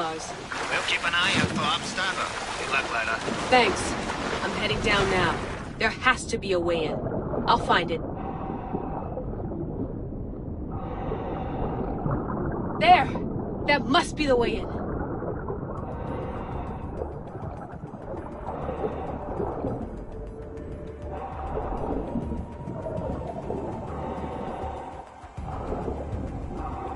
Templars. We'll keep an eye out for Abstergo. Good luck, Layla. Thanks. I'm heading down now. There has to be a way in. I'll find it. There! That must be the way in.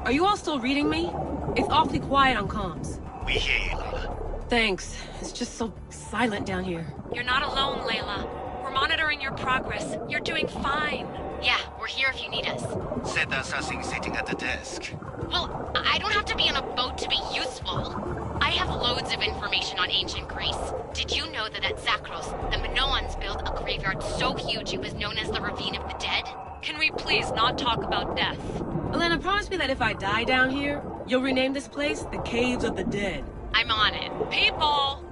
Are you all still reading me? It's awfully quiet on comms. We hear you, Layla. Thanks. It's just so silent down here. You're not alone, Layla. We're monitoring your progress. You're doing fine. Yeah, we're here if you need us. Said the assassin sitting at the desk. Well, I don't have to be on a boat to be useful. I have loads of information on ancient Greece. Did you know that at Zakros, the Minoans built a graveyard so huge it was known as the Ravine of the Dead? Can we please not talk about death? Elena, promise me that if I die down here, you'll rename this place the Caves of the Dead. I'm on it. People!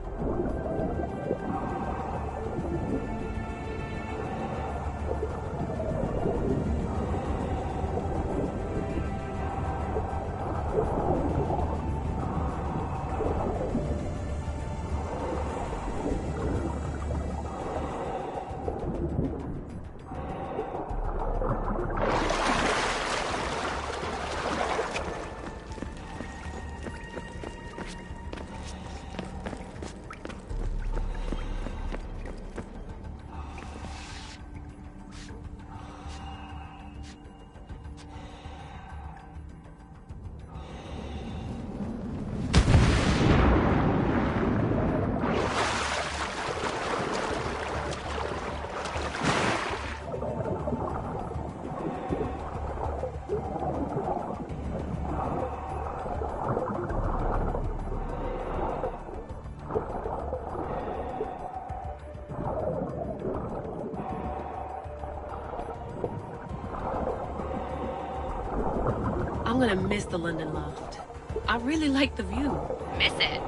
I'm gonna miss the London loft. I really like the view. Miss it?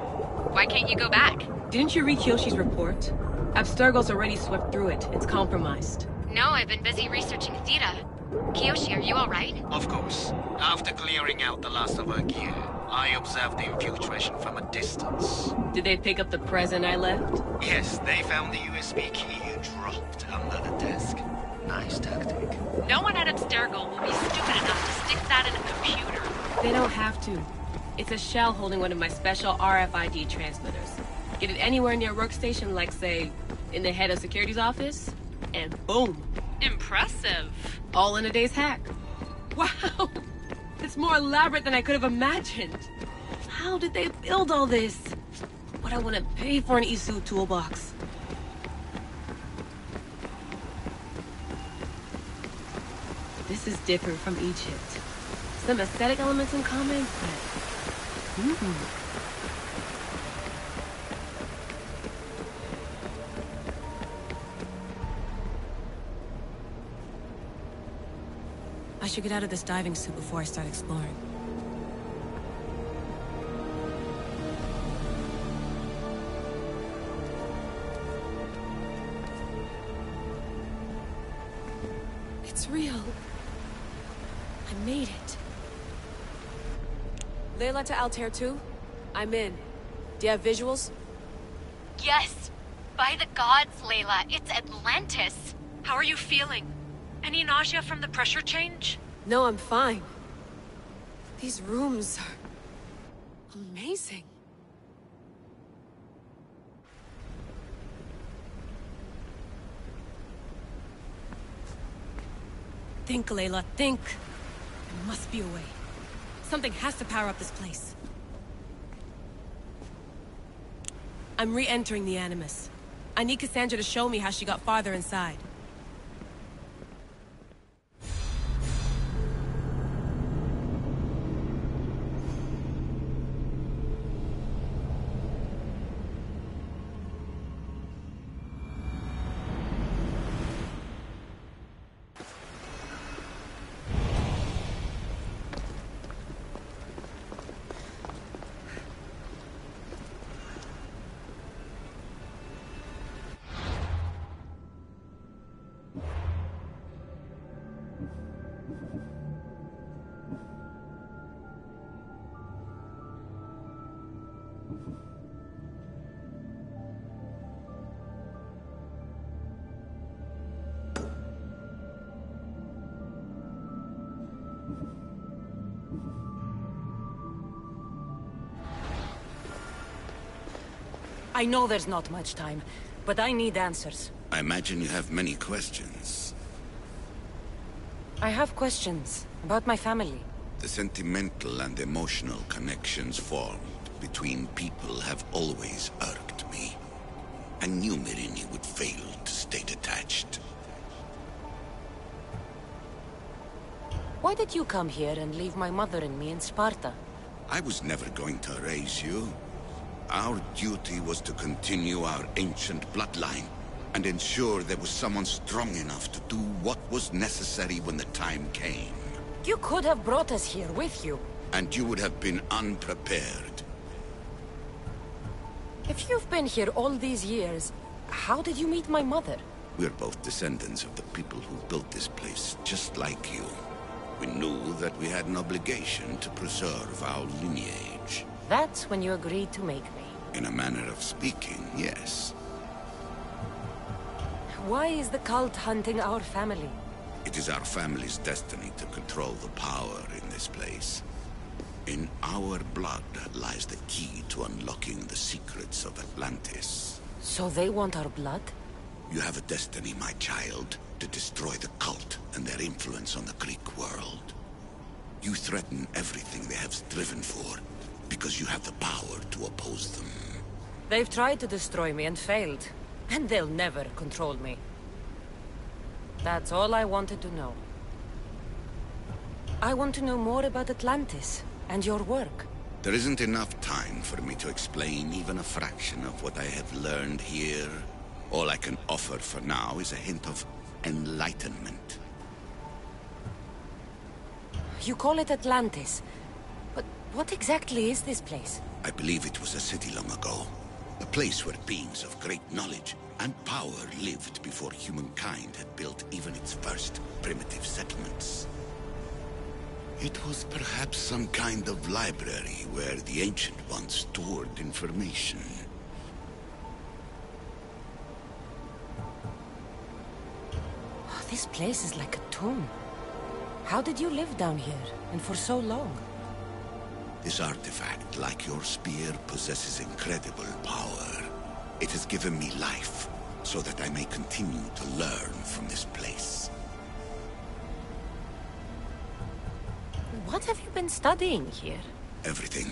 Why can't you go back? Didn't you read Kyoshi's report? Abstergo's already swept through it. It's compromised. No, I've been busy researching Theta. Kiyoshi, are you alright? Of course. After clearing out the last of her gear, I observed the infiltration from a distance. Did they pick up the present I left? Yes, they found the USB key you dropped under the desk. Nice tactic. No one at Abstergo will be stupid enough to stick that in a computer. They don't have to. It's a shell holding one of my special RFID transmitters. Get it anywhere near a workstation, like, say, in the head of security's office, and boom. Impressive. All in a day's hack. Wow! It's more elaborate than I could have imagined. How did they build all this? What I want to pay for an Isu toolbox. This is different from Egypt. Some aesthetic elements in common, but... I should get out of this diving suit before I start exploring. It's real. I made it. Layla to Altair 2? I'm in. Do you have visuals? Yes. By the gods, Layla, it's Atlantis. How are you feeling? Any nausea from the pressure change? No, I'm fine. These rooms are... amazing. Think, Layla, think. There must be a way. Something has to power up this place. I'm re-entering the Animus. I need Cassandra to show me how she got farther inside. I know there's not much time, but I need answers. I imagine you have many questions. I have questions about my family. The sentimental and emotional connections formed between people have always irked me. I knew Myrini would fail to stay detached. Why did you come here and leave my mother and me in Sparta? I was never going to raise you. Our duty was to continue our ancient bloodline and ensure there was someone strong enough to do what was necessary when the time came. You could have brought us here with you. And you would have been unprepared. If you've been here all these years, how did you meet my mother? We're both descendants of the people who built this place, just like you. We knew that we had an obligation to preserve our lineage. That's when you agreed to make me. In a manner of speaking, yes. Why is the cult hunting our family? It is our family's destiny to control the power in this place. In our blood lies the key to unlocking the secrets of Atlantis. So they want our blood? You have a destiny, my child, to destroy the cult and their influence on the Greek world. You threaten everything they have striven for, because you have the power to oppose them. They've tried to destroy me and failed, and they'll never control me. That's all I wanted to know. I want to know more about Atlantis and your work. There isn't enough time for me to explain even a fraction of what I have learned here. All I can offer for now is a hint of enlightenment. You call it Atlantis, but what exactly is this place? I believe it was a city long ago. A place where beings of great knowledge and power lived before humankind had built even its first primitive settlements. It was perhaps some kind of library where the Ancient Ones stored information. Oh, this place is like a tomb. How did you live down here, and for so long? This artifact, like your spear, possesses incredible power. It has given me life, so that I may continue to learn from this place. What have you been studying here? Everything.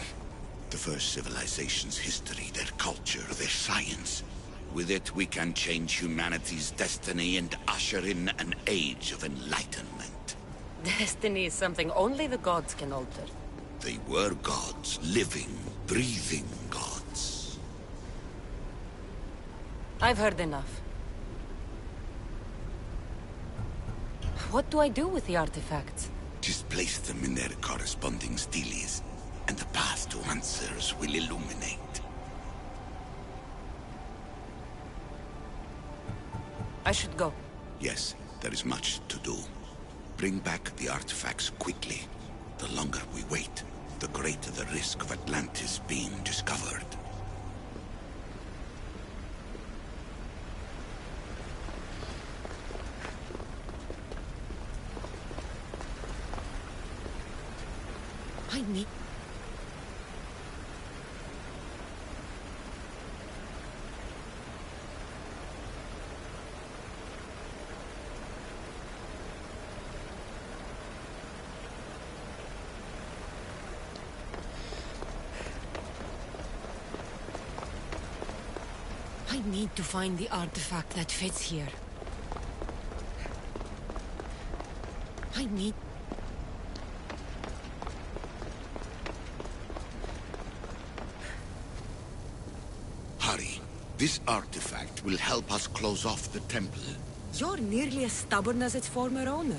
The first civilization's history, their culture, their science. With it, we can change humanity's destiny and usher in an age of enlightenment. Destiny is something only the gods can alter. They were gods, living, breathing gods. I've heard enough. What do I do with the artifacts? Just place them in their corresponding steles, and the path to answers will illuminate. I should go. Yes, there is much to do. Bring back the artifacts quickly. The longer we wait, the greater the risk of Atlantis being discovered. I need... I need to find the artifact that fits here. I need... Hurry. This artifact will help us close off the temple. You're nearly as stubborn as its former owner.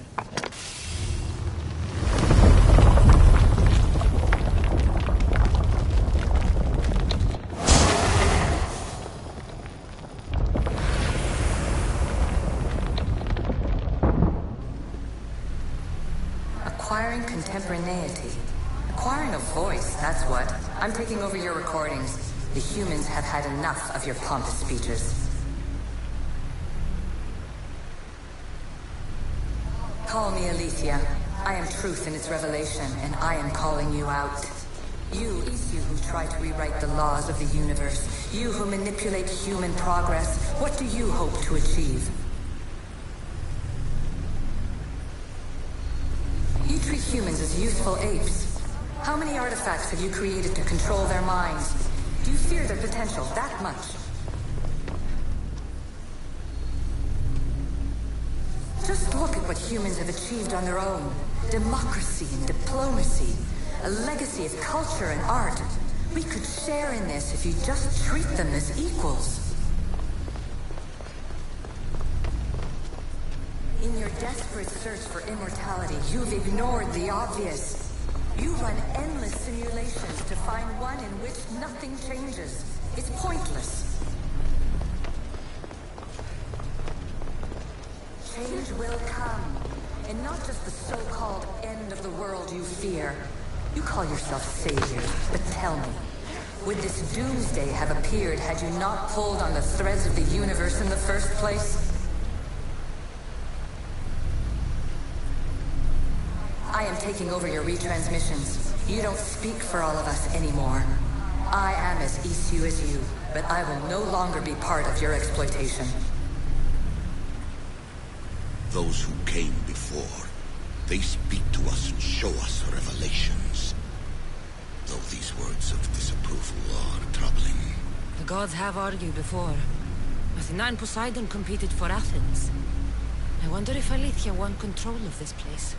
Acquiring contemporaneity. Acquiring a voice, that's what. I'm taking over your recordings. The humans have had enough of your pompous speeches. Call me Aletheia. I am truth in its revelation, and I am calling you out. You who try to rewrite the laws of the universe. You who manipulate human progress. What do you hope to achieve? You treat humans as useful apes. How many artifacts have you created to control their minds? Do you fear their potential that much? Just look at what humans have achieved on their own. Democracy and diplomacy. A legacy of culture and art. We could share in this if you just treat them as equals. In your desperate search for immortality, you've ignored the obvious. You run endless simulations to find one in which nothing changes. It's pointless. Change will come. And not just the so-called end of the world you fear. You call yourself saviors, but tell me, would this doomsday have appeared had you not pulled on the threads of the universe in the first place? I am taking over your retransmissions. You don't speak for all of us anymore. I am as Isu as you, but I will no longer be part of your exploitation. Those who came before, they speak to us and show us revelations. Though these words of disapproval are troubling. The gods have argued before. Athena and Poseidon competed for Athens. I wonder if Aletheia won control of this place.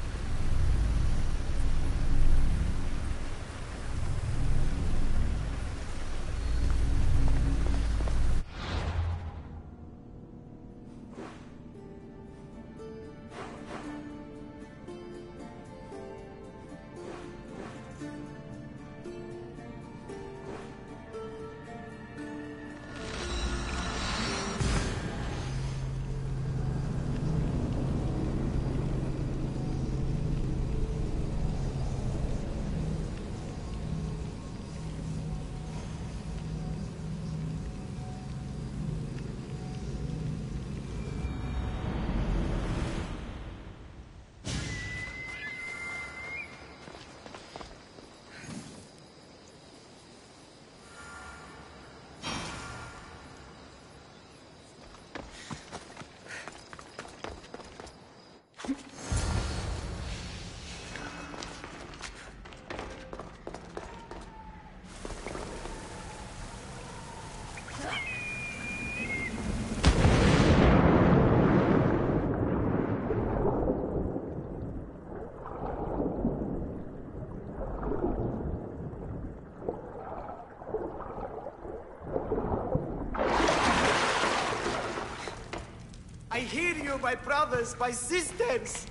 I hear you, my brothers, my sisters!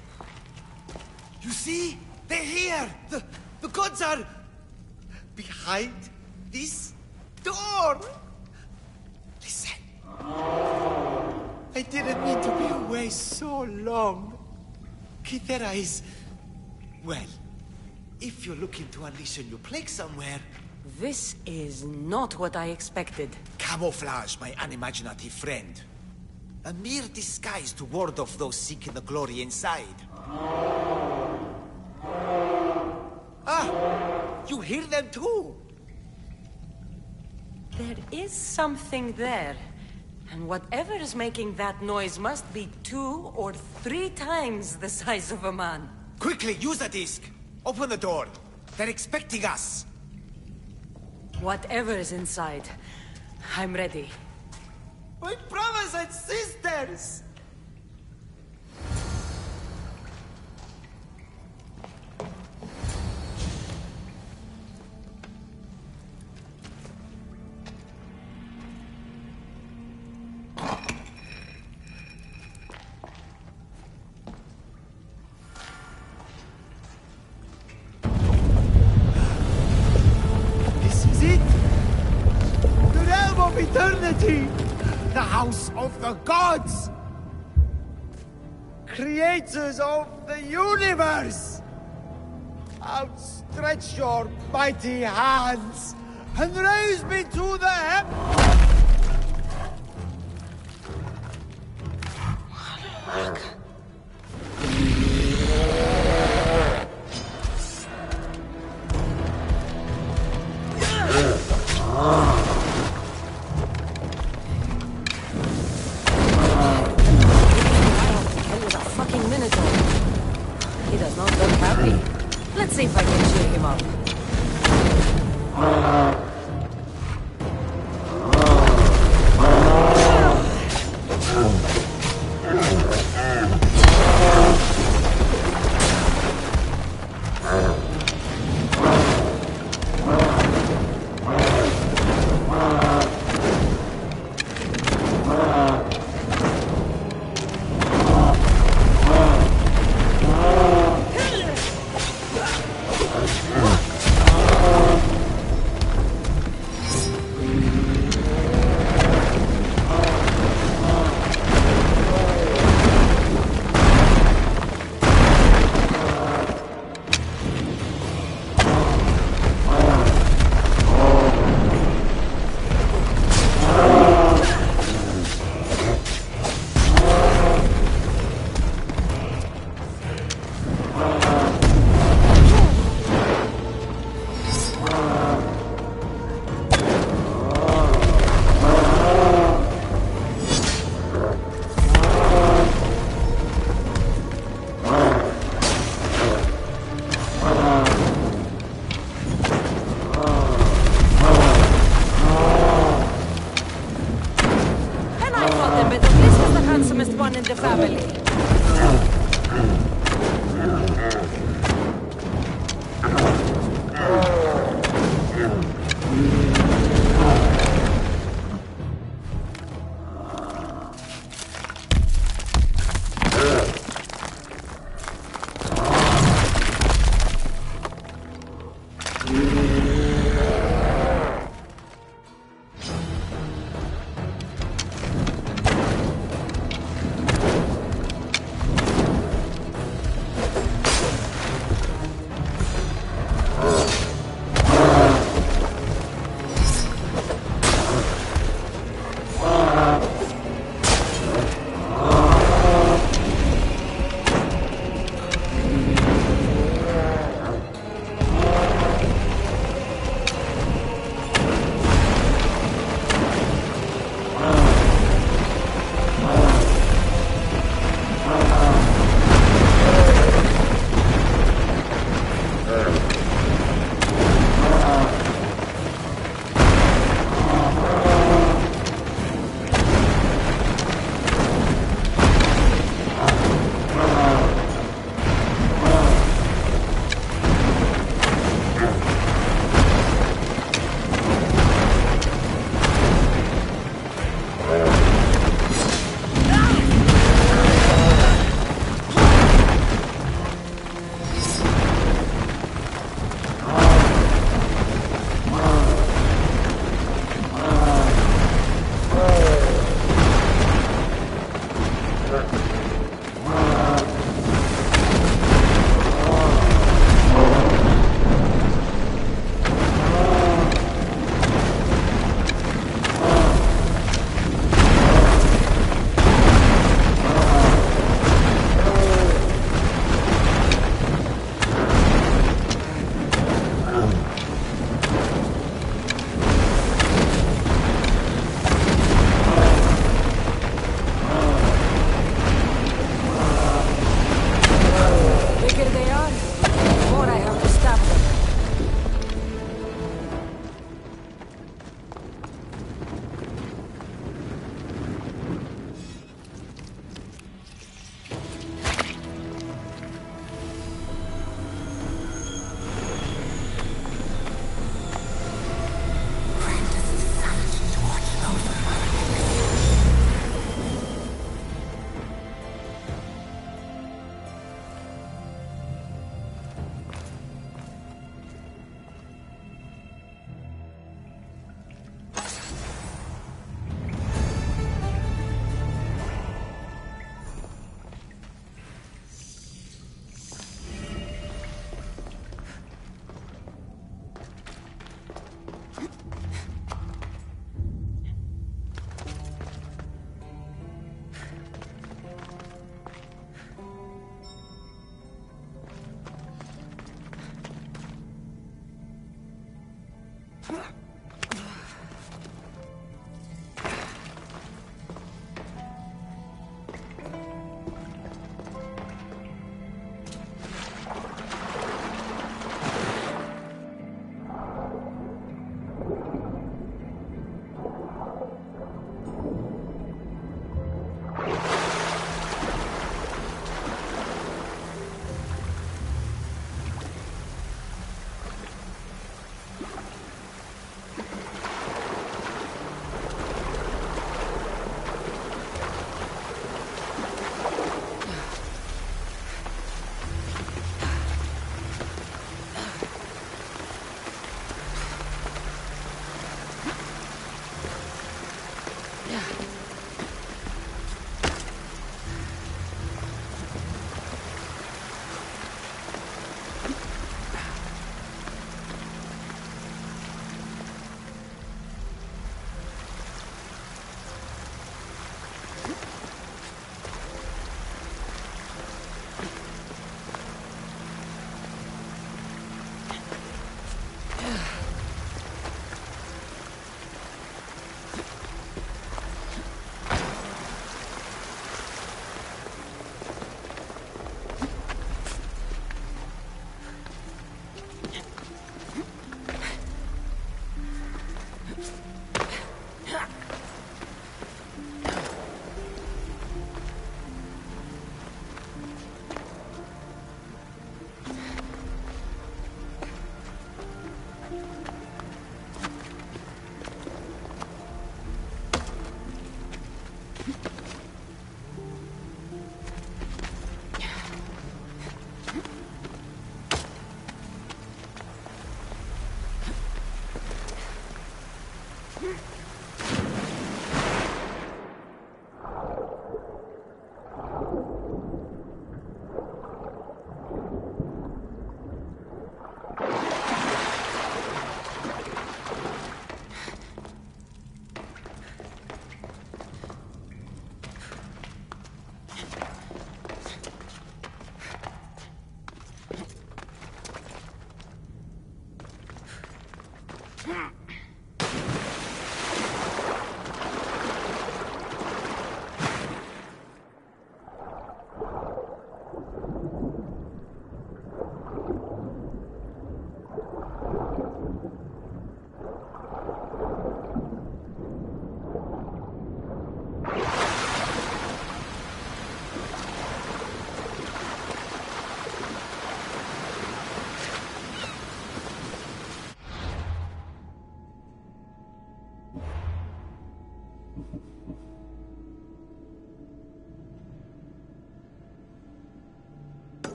You see? They're here! The gods are... behind this door! Listen. I didn't mean to be away so long. Kythera is... well, if you're looking to unleash a new plague somewhere... This is not what I expected. Camouflage, my unimaginative friend. A mere disguise to ward off those seeking the glory inside. Ah! You hear them too! There is something there. And whatever is making that noise must be 2 or 3 times the size of a man. Quickly, use the disc! Open the door. They're expecting us. Whatever is inside, I'm ready. My brothers and sisters! This is it! The realm of eternity! The house of the gods! Creators of the universe! Outstretch your mighty hands and raise me to the heaven. He does not look happy. Let's see if I can cheer him up. In the family.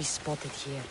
spotted here.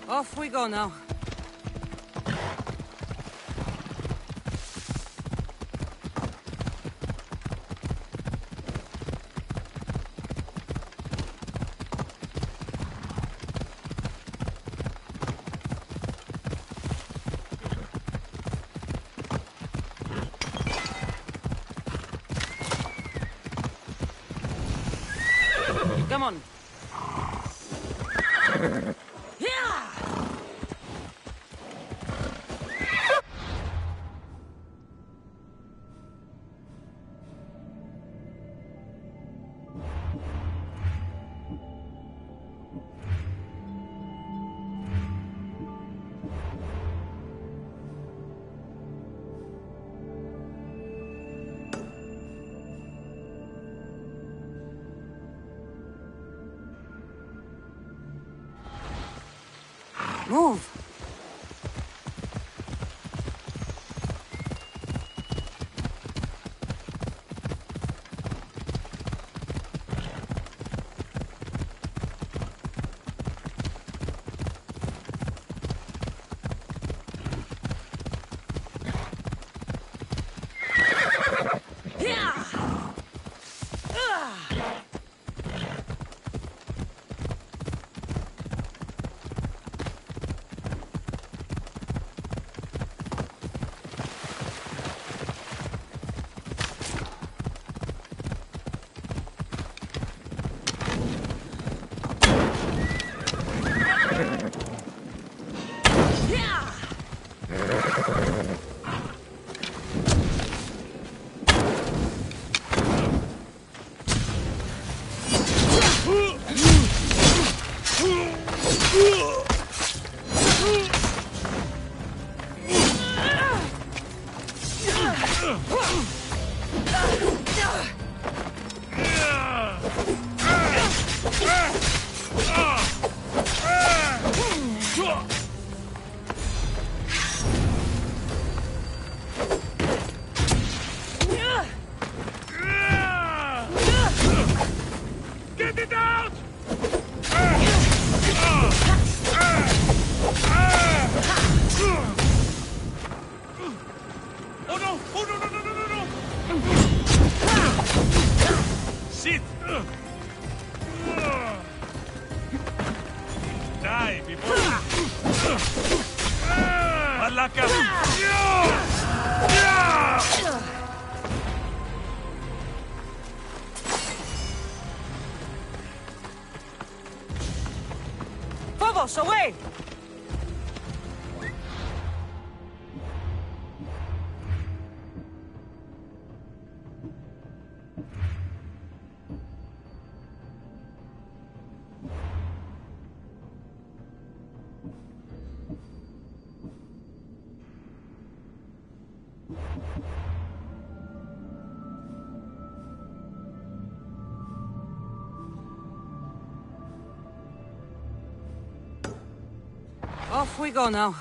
Off we go now. Come on. Move! Phobos, away! Off we go now.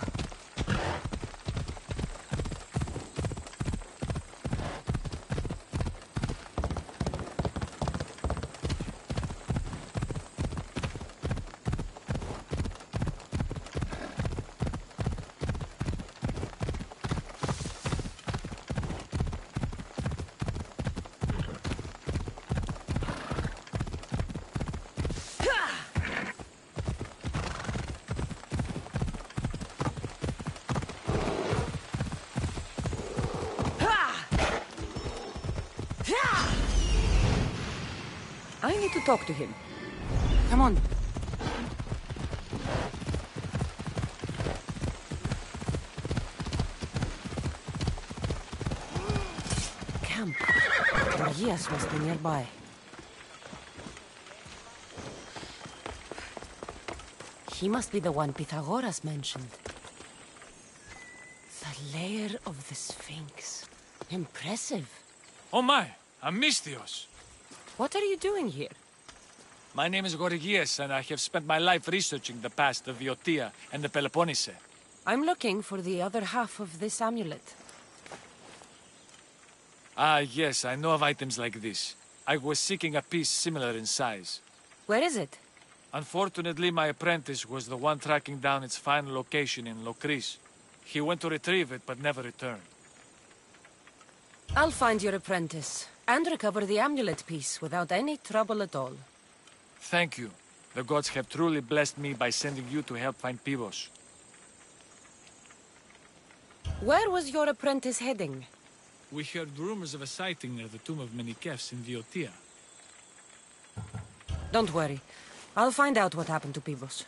I need to talk to him. Come on. Camp. Gorgias must be nearby. He must be the one Pythagoras mentioned. The lair of the Sphinx. Impressive. Oh my, Amistios. What are you doing here? My name is Gorgias, and I have spent my life researching the past of Viotia and the Peloponnese. I'm looking for the other half of this amulet. Ah, yes, I know of items like this. I was seeking a piece similar in size. Where is it? Unfortunately, my apprentice was the one tracking down its final location in Locris. He went to retrieve it, but never returned. I'll find your apprentice, and recover the amulet piece without any trouble at all. Thank you. The gods have truly blessed me by sending you to help find Pivos. Where was your apprentice heading? We heard rumors of a sighting near the tomb of Menikefs in Viotia. Don't worry. I'll find out what happened to Pivos.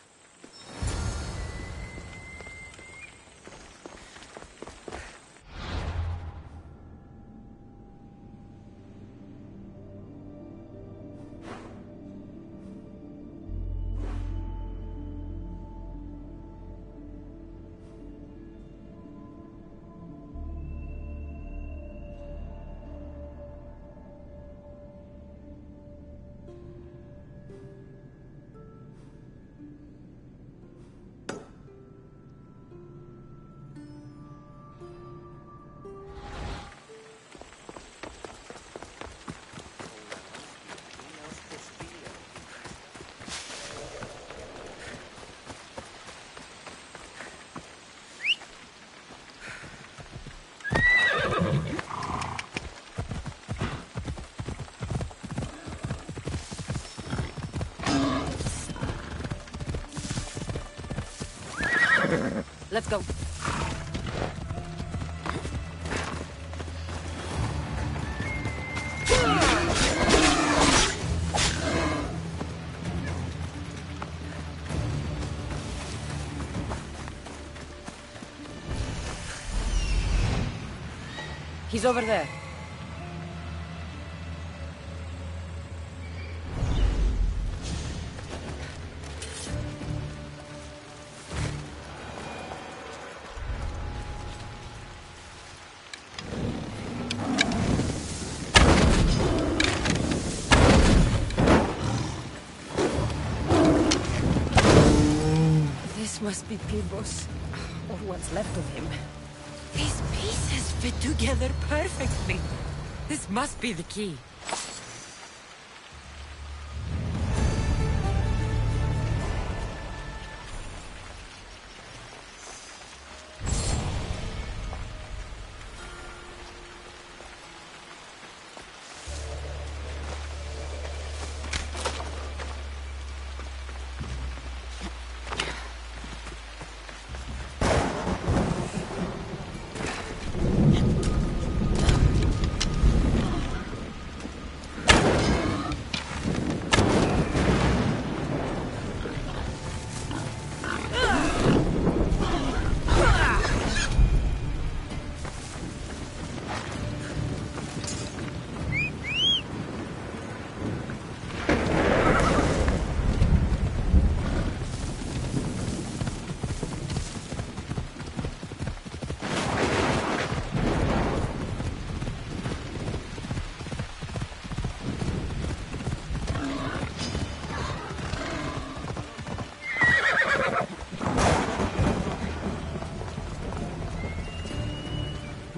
Let's go. He's over there. This must be Pivos, or what's left of him. These pieces fit together perfectly. This must be the key.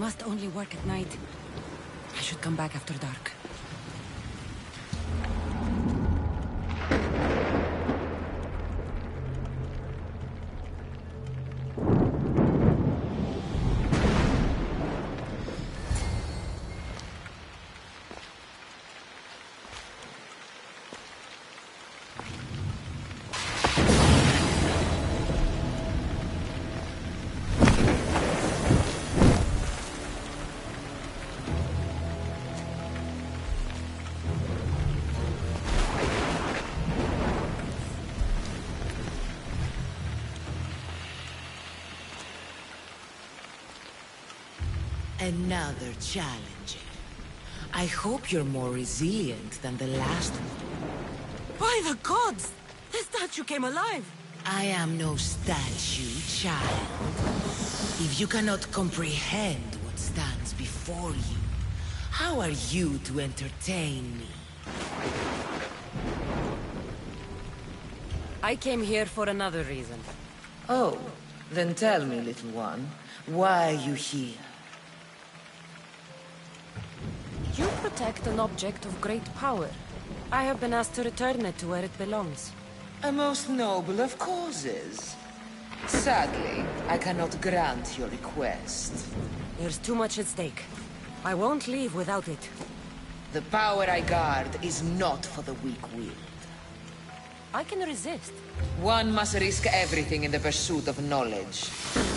must only work at night. I should come back after dark. Another challenger. I hope you're more resilient than the last one. By the gods! The statue came alive! I am no statue, child. If you cannot comprehend what stands before you, how are you to entertain me? I came here for another reason. Oh, then tell me, little one, why are you here? You protect an object of great power. I have been asked to return it to where it belongs. A most noble of causes. Sadly, I cannot grant your request. There's too much at stake. I won't leave without it. The power I guard is not for the weak-willed. I can resist. One must risk everything in the pursuit of knowledge.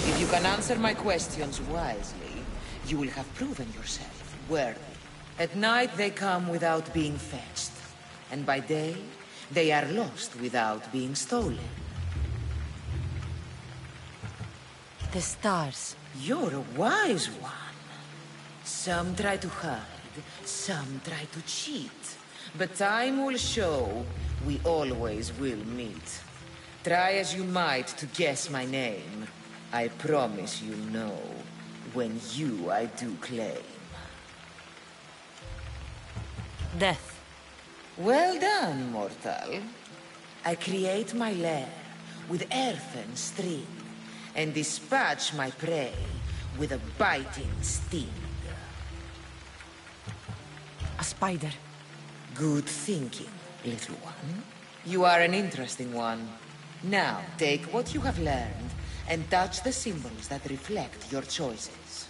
If you can answer my questions wisely, you will have proven yourself worthy. At night they come without being fetched, and by day they are lost without being stolen. The stars. You're a wise one. Some try to hide, some try to cheat. But time will show we always will meet. Try as you might to guess my name. I promise you know when you I do claim. Death. Well done, mortal. I create my lair with earthen string and dispatch my prey with a biting sting. A spider. Good thinking, little one. You are an interesting one. Now, take what you have learned and touch the symbols that reflect your choices.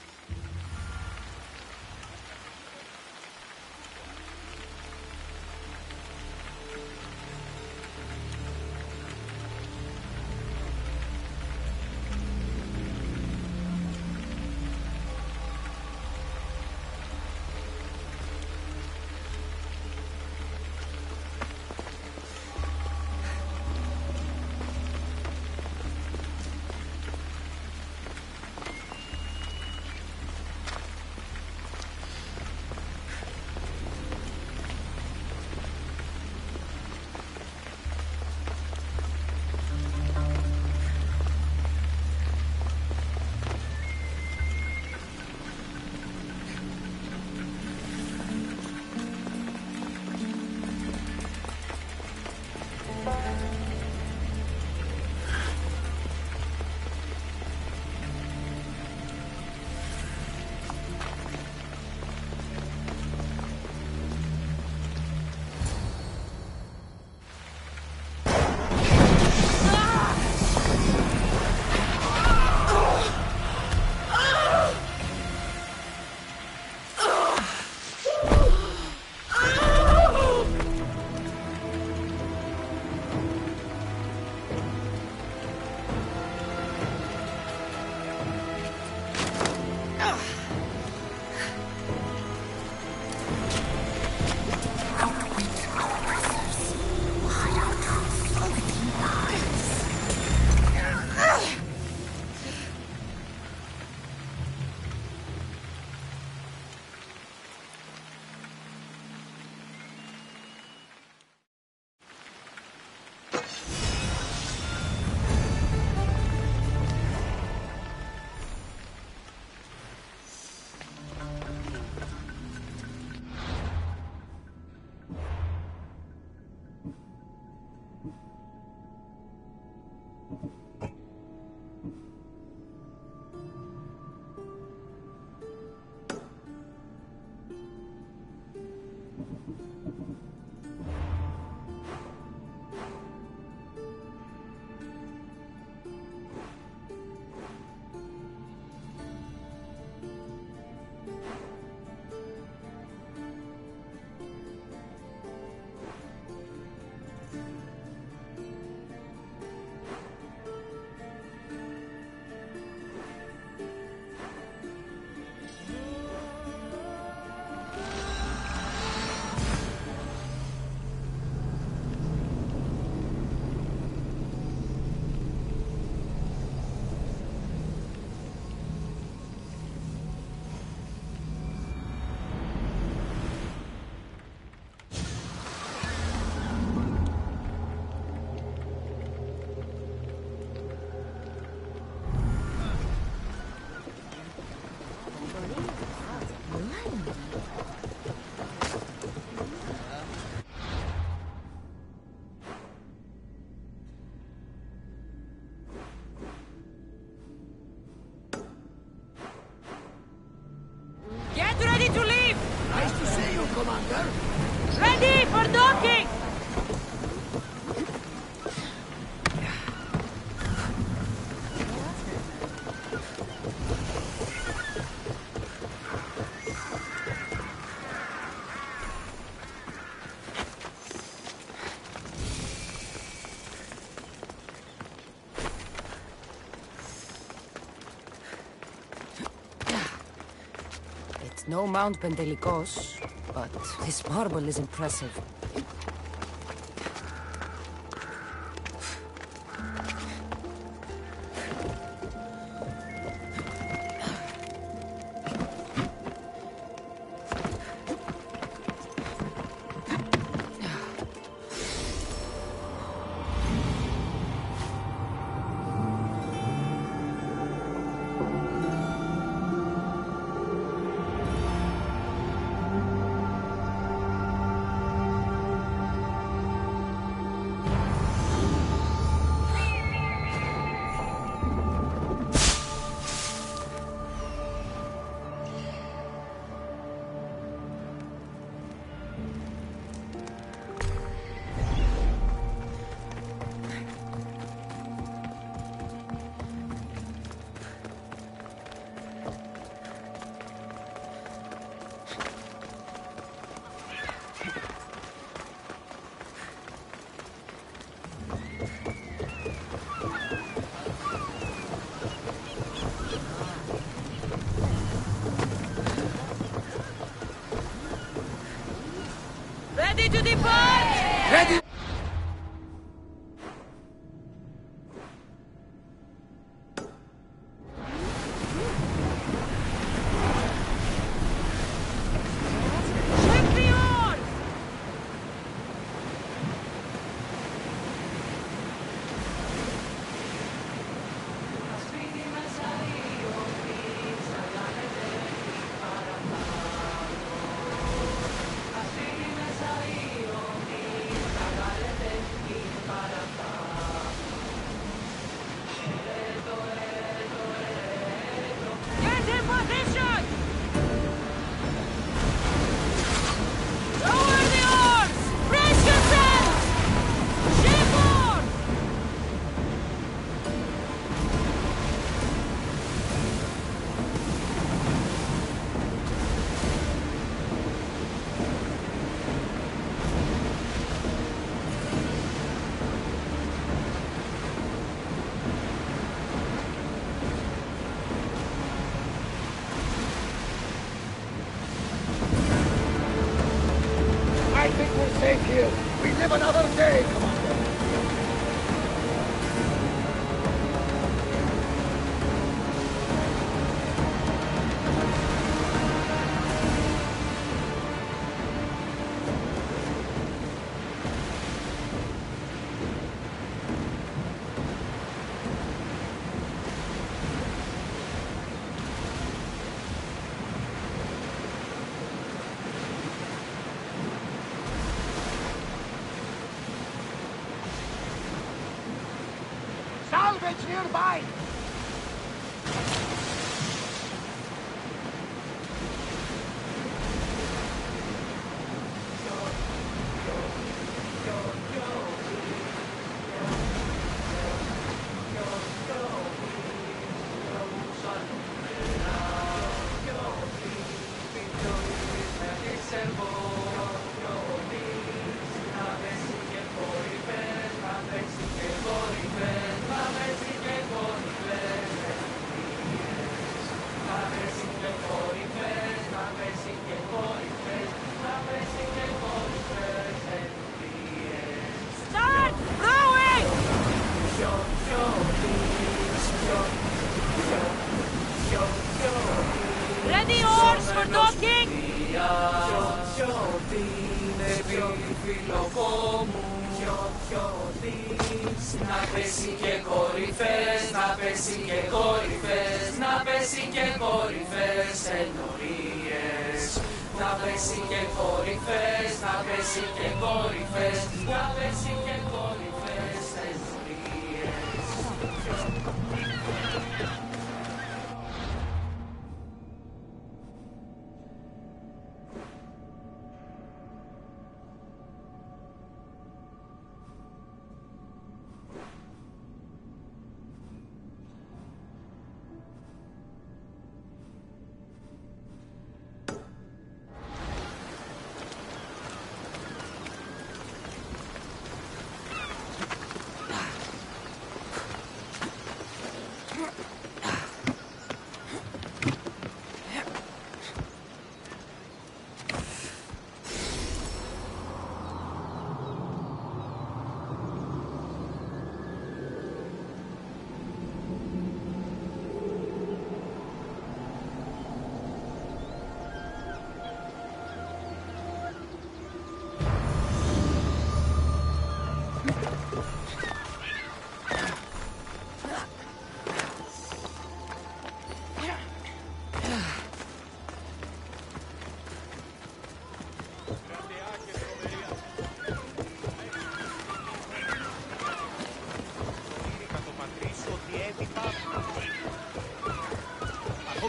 Ready for docking! It's no Mount Pentelicos, but this marble is impressive. Ready to depart! Ready! Check the oars! Get in position! Lower the oars! Brace yourselves! Shipboard! I think we're safe here. We live another day, Commander. Salvage nearby! είναι πιο φιλοκό μου. Να πέσει και κορυφές, να πέσει και κορυφές, να πέσει και κορυφές ενορίες. Να πέσει και κορυφές, να πέσει και κορυφές, να πέσει και κορυφές ενορίες.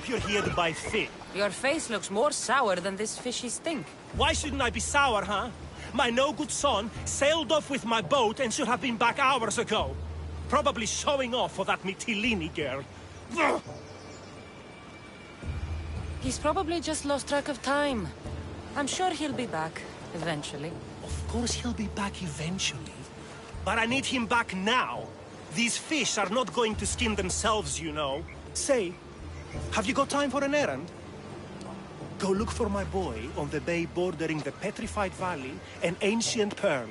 You're here to buy fish. Your face looks more sour than this fishy stink. Why shouldn't I be sour, huh? My no-good son sailed off with my boat and should have been back hours ago. Probably showing off for that Mytilene girl. He's probably just lost track of time. I'm sure he'll be back, eventually. Of course he'll be back eventually. But I need him back now. These fish are not going to skin themselves, you know. Say, have you got time for an errand? Go look for my boy on the bay bordering the Petrified Valley and Ancient Pearl.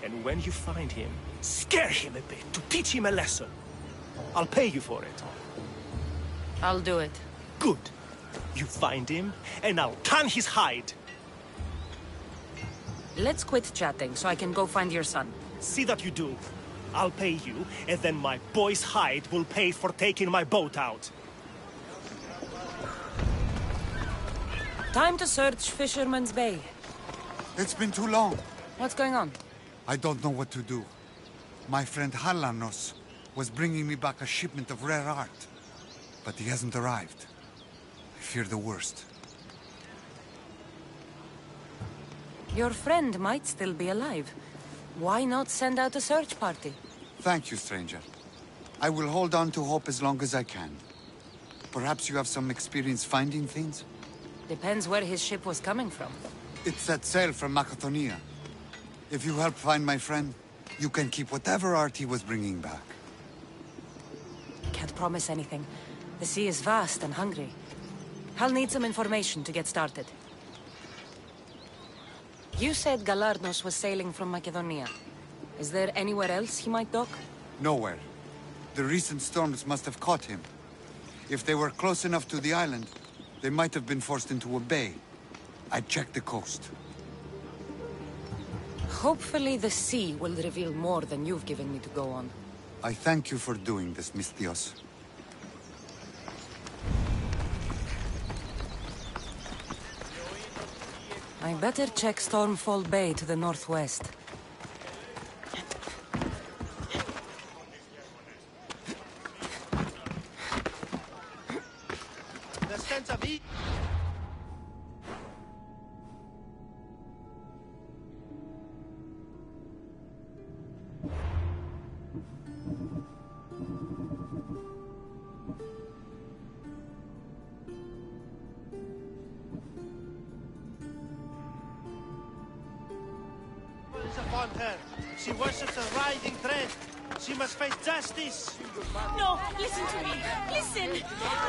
And when you find him, scare him a bit to teach him a lesson. I'll pay you for it. I'll do it. Good. You find him, and I'll tan his hide. Let's quit chatting so I can go find your son. See that you do. I'll pay you, and then my boy's hide will pay for taking my boat out. Time to search Fisherman's Bay. It's been too long. What's going on? I don't know what to do. My friend Halanos was bringing me back a shipment of rare art, but he hasn't arrived. I fear the worst. Your friend might still be alive. Why not send out a search party? Thank you, stranger. I will hold on to hope as long as I can. Perhaps you have some experience finding things? Depends where his ship was coming from. It set sail from Macedonia. If you help find my friend, you can keep whatever art he was bringing back. Can't promise anything. The sea is vast and hungry. I'll need some information to get started. You said Galarnos was sailing from Macedonia. Is there anywhere else he might dock? Nowhere. The recent storms must have caught him. If they were close enough to the island, they might have been forced into a bay. I checked the coast. Hopefully the sea will reveal more than you've given me to go on. I thank you for doing this, Misthios. I better check Stormfall Bay to the northwest. Upon her. She worships a riding thread. She must face justice. No, listen to me. Listen.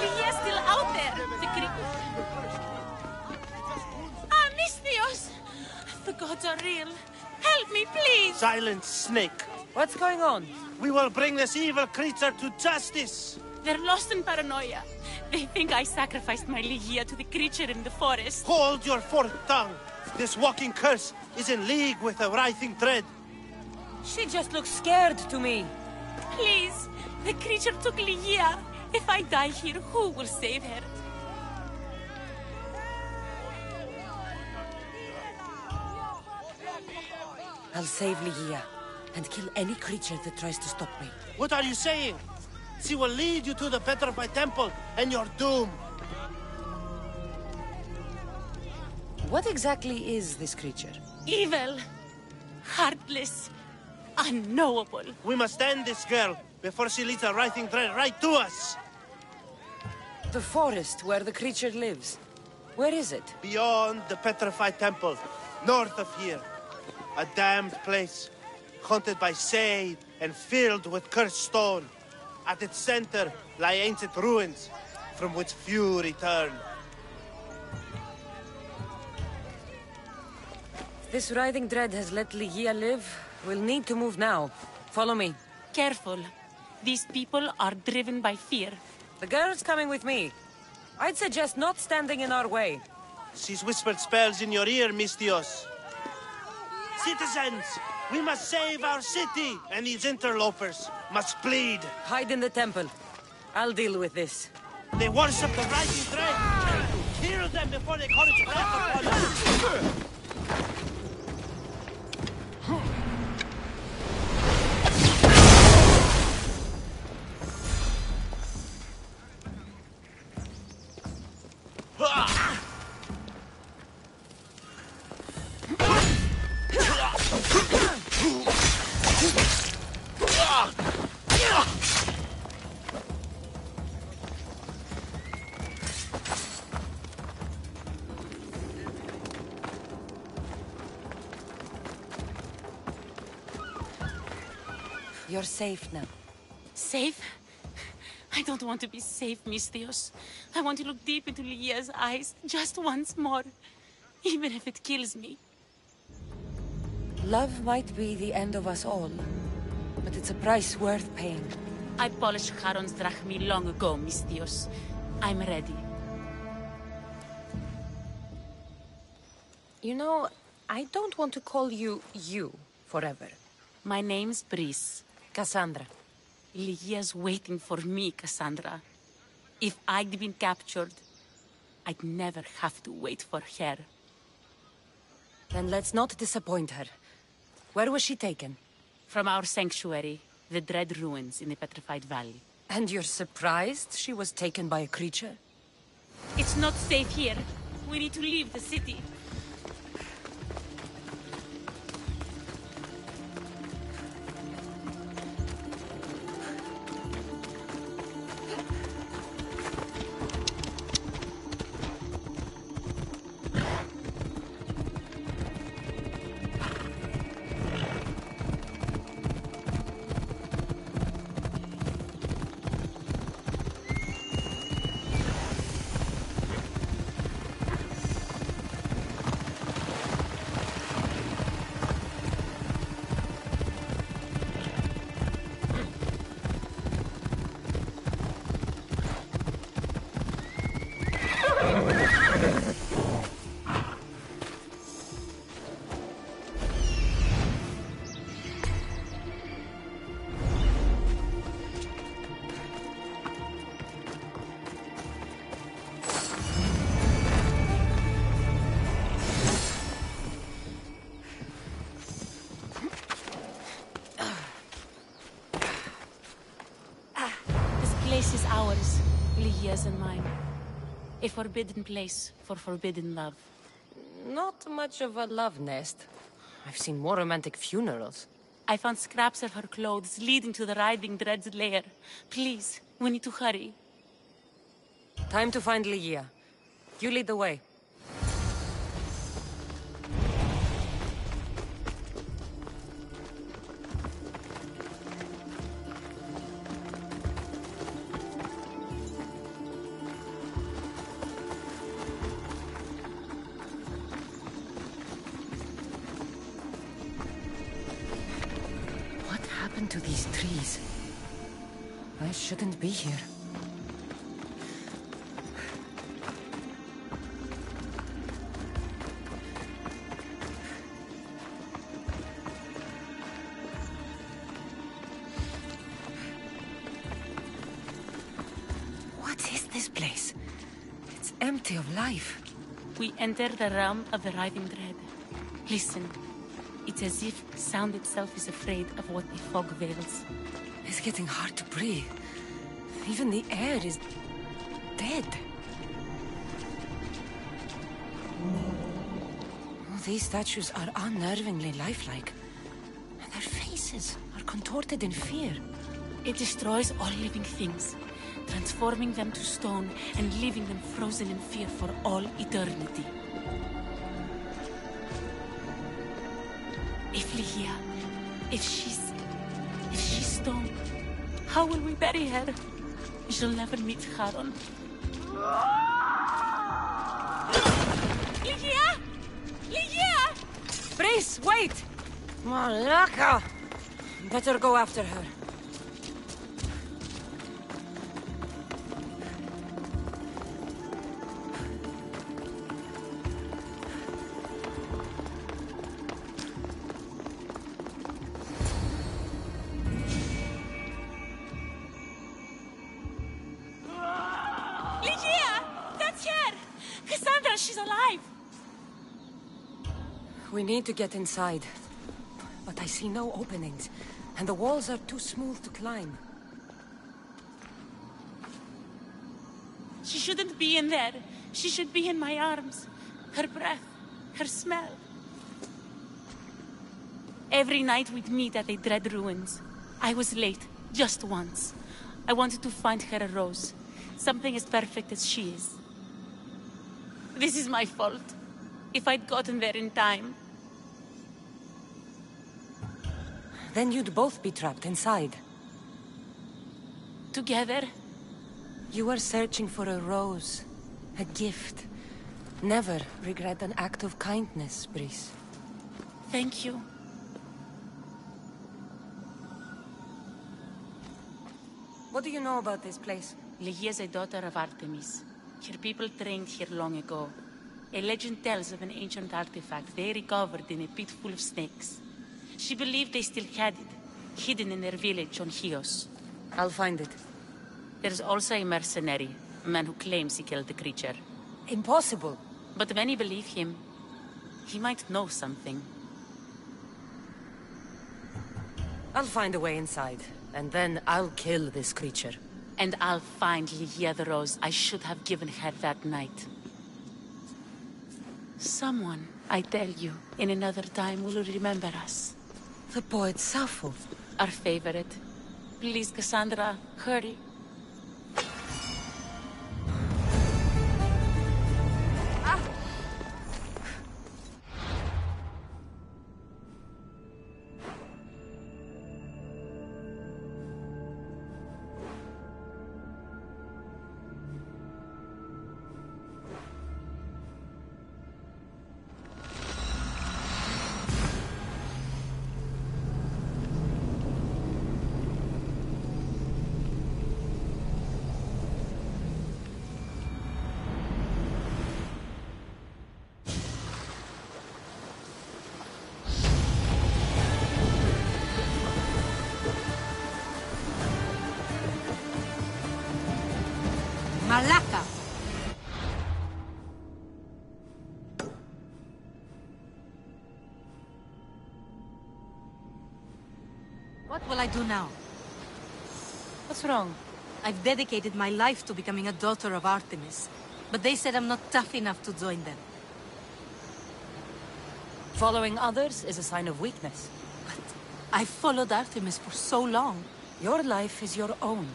Lygia's still out there. Ah, Misthios! The gods are real. Help me, please. Silent snake. What's going on? We will bring this evil creature to justice. They're lost in paranoia. They think I sacrificed my Lygia to the creature in the forest. Hold your forked tongue. This walking curse is in league with the writhing dread. She just looks scared to me. Please, the creature took Ligia. If I die here, who will save her? I'll save Ligia and kill any creature that tries to stop me. What are you saying? She will lead you to the petrified temple and your doom. What exactly is this creature? Evil, heartless, unknowable. We must end this girl before she leads the writhing dread right to us. The forest where the creature lives. Where is it? Beyond the petrified temple, north of here. A damned place, haunted by shade and filled with cursed stone. At its center lie ancient ruins, from which few return. This writhing dread has let Ligia live. We'll need to move now. Follow me. Careful. These people are driven by fear. The girl's coming with me. I'd suggest not standing in our way. She's whispered spells in your ear, Mistios. Citizens, we must save our city, and these interlopers must bleed. Hide in the temple. I'll deal with this. They worship the writhing dread. Kill them before they call its wrath upon us. You're safe now. Safe? I don't want to be safe, Mistios. I want to look deep into Ligia's eyes just once more, even if it kills me. Love might be the end of us all, but it's a price worth paying. I polished Charon's drachmi long ago, Mistios. I'm ready. You know, I don't want to call you forever. My name's Brice. Cassandra. Ligia's waiting for me, Cassandra. If I'd been captured, I'd never have to wait for her. Then let's not disappoint her. Where was she taken? From our sanctuary, the Dread Ruins in the Petrified Valley. And you're surprised she was taken by a creature? It's not safe here. We need to leave the city. This is ours, Ligia's and mine. A forbidden place for forbidden love. Not much of a love nest. I've seen more romantic funerals. I found scraps of her clothes leading to the Writhing Dread's lair. Please, we need to hurry. Time to find Ligia. You lead the way. To these trees. I shouldn't be here. empty of life. We enter the realm of arriving dread. Listen. It's as if sound itself is afraid of what the fog veils. It's getting hard to breathe. Even the air is dead. These statues are unnervingly lifelike. Their faces are contorted in fear. It destroys all living things, transforming them to stone and leaving them frozen in fear for all eternity. If Ligia, if she's stone, how will we bury her? She'll never meet Charon. Ligia! Ligia! Brice, wait! Malaka! Better go after her. We need to get inside. But I see no openings, and the walls are too smooth to climb. She shouldn't be in there. She should be in my arms. Her breath, her smell. Every night we'd meet at the Dread Ruins. I was late, just once. I wanted to find her a rose. Something as perfect as she is. This is my fault. If I'd gotten there in time. Then you'd both be trapped inside. Together? You were searching for a rose. A gift. Never regret an act of kindness, Brice. Thank you. What do you know about this place? Ligia is a daughter of Artemis. Her people trained here long ago. A legend tells of an ancient artifact they recovered in a pit full of snakes. She believed they still had it, hidden in their village on Chios. I'll find it. There's also a mercenary, a man who claims he killed the creature. Impossible. But many believe him. He might know something. I'll find a way inside, and then I'll kill this creature. And I'll find Ligia the rose I should have given her that night. Someone, I tell you, in another time will remember us. The poet Sappho. Our favorite. Please, Cassandra, hurry. Malaka! What will I do now? What's wrong? I've dedicated my life to becoming a daughter of Artemis, but they said I'm not tough enough to join them. Following others is a sign of weakness. But I've followed Artemis for so long. Your life is your own.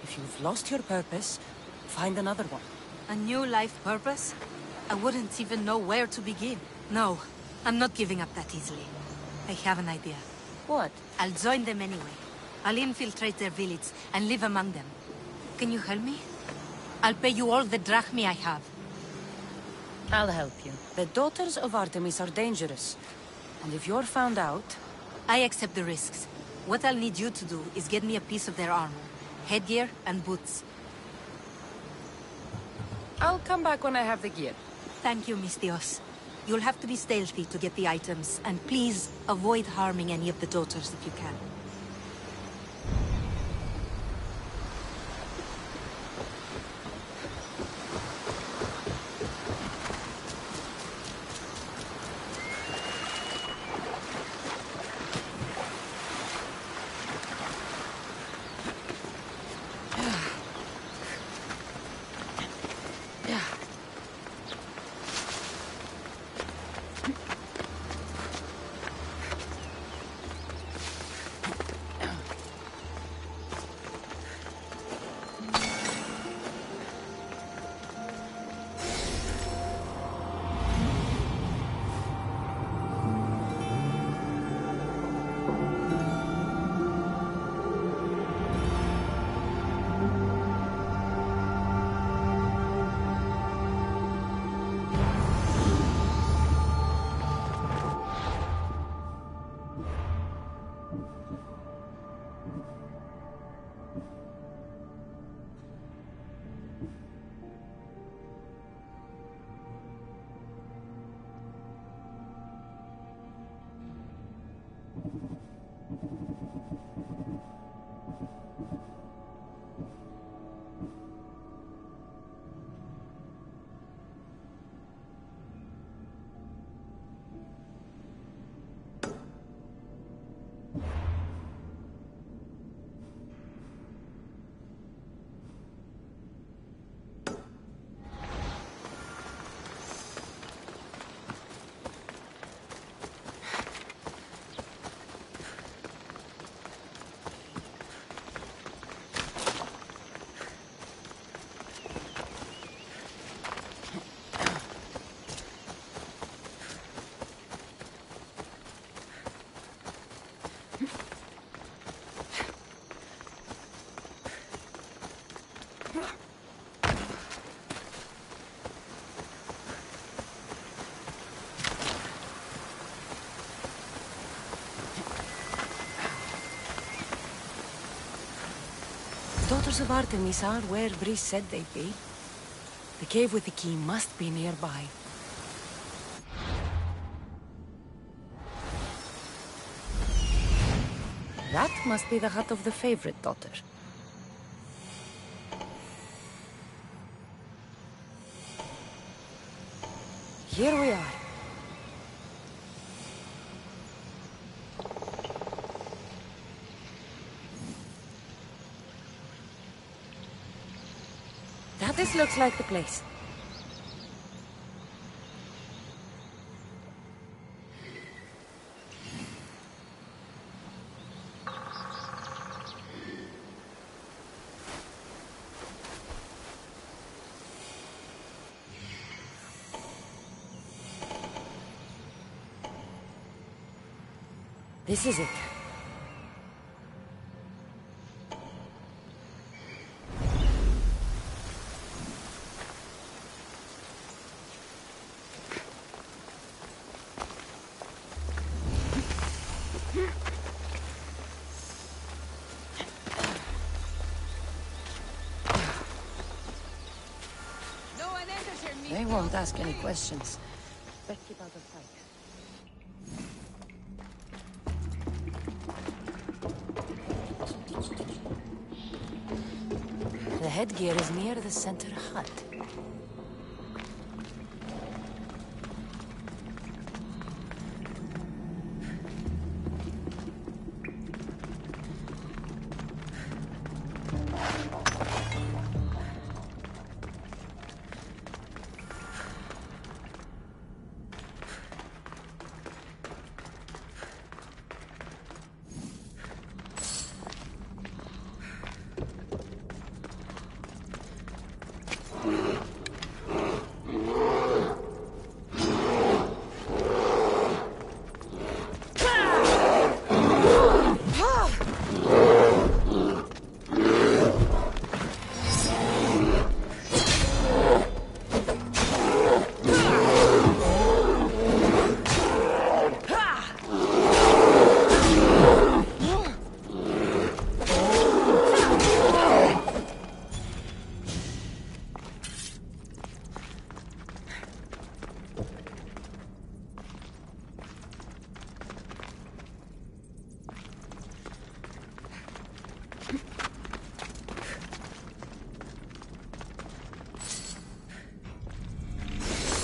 If you've lost your purpose, find another one. A new life purpose? I wouldn't even know where to begin. No, I'm not giving up that easily. I have an idea. What? I'll join them anyway. I'll infiltrate their village and live among them. Can you help me? I'll pay you all the drachmi I have. I'll help you. The daughters of Artemis are dangerous. And if you're found out... I accept the risks. What I'll need you to do is get me a piece of their armor. Headgear and boots. I'll come back when I have the gear. Thank you, Mistios. You'll have to be stealthy to get the items, and please avoid harming any of the daughters if you can. Daughters of Artemis are where Brice said they'd be. The cave with the key must be nearby. That must be the hut of the favorite daughter. Here we are. This looks like the place. This is it. They won't ask any questions. Let's keep out of sight. The headgear is near the center hut.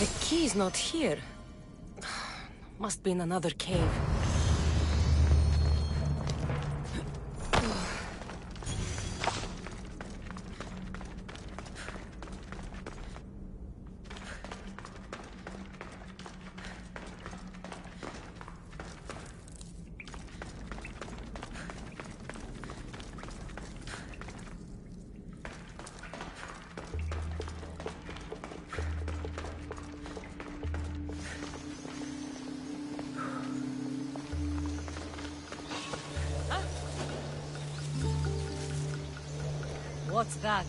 The key's not here. Must be in another cave. What's that?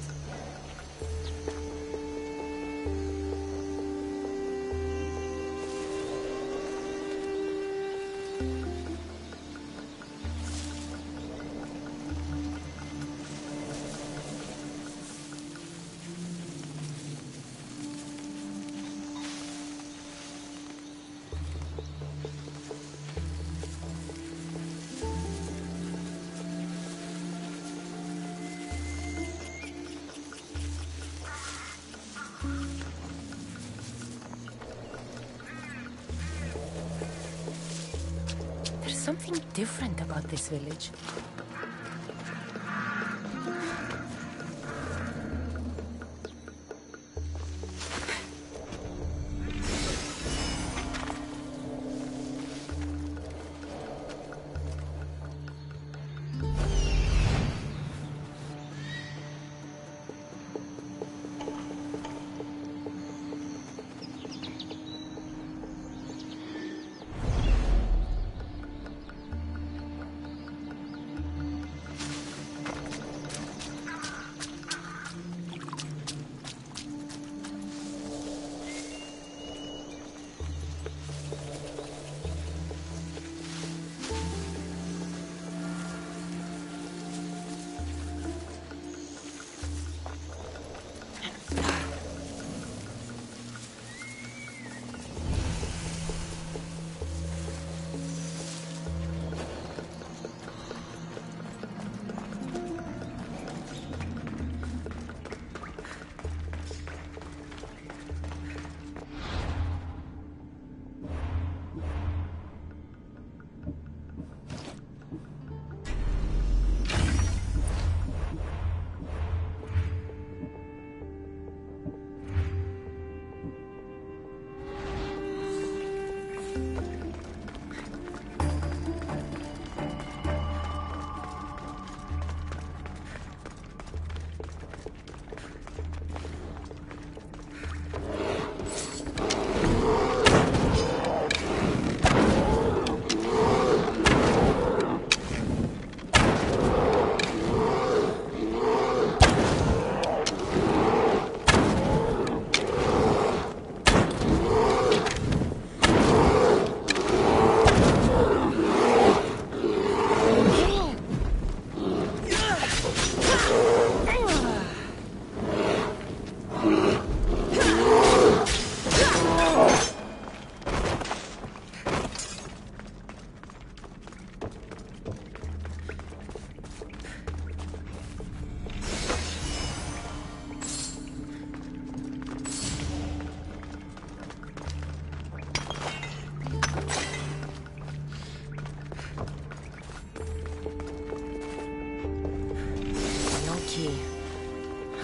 Something different about this village.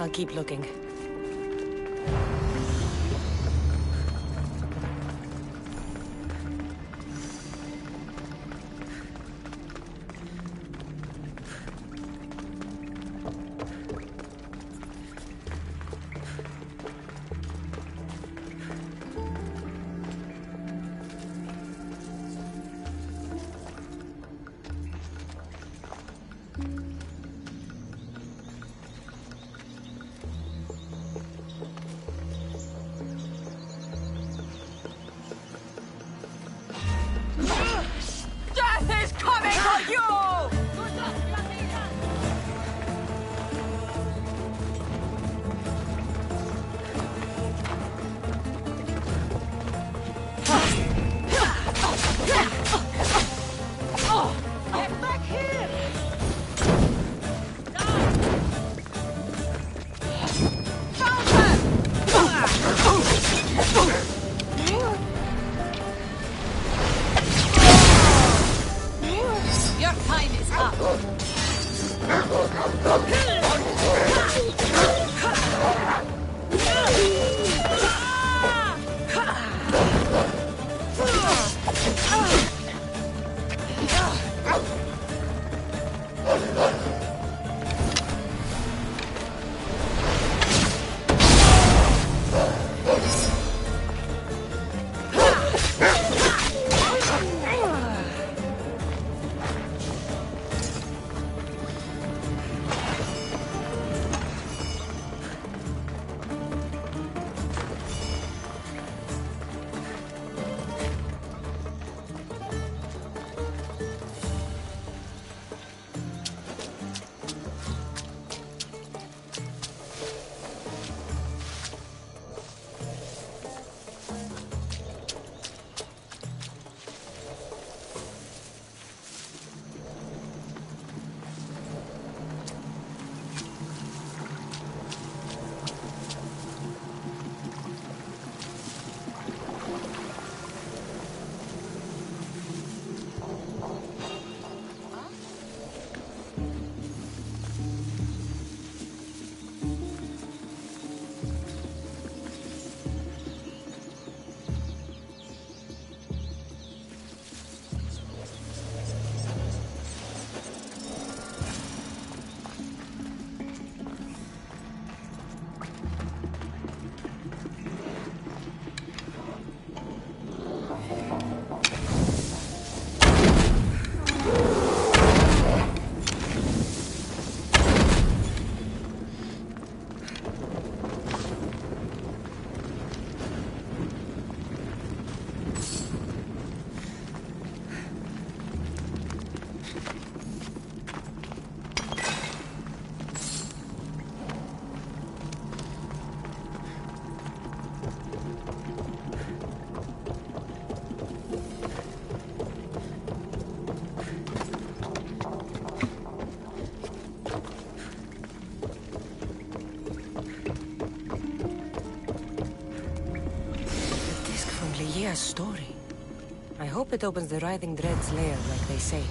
I'll keep looking. Leah's story. I hope it opens the Writhing Dread's lair like they say.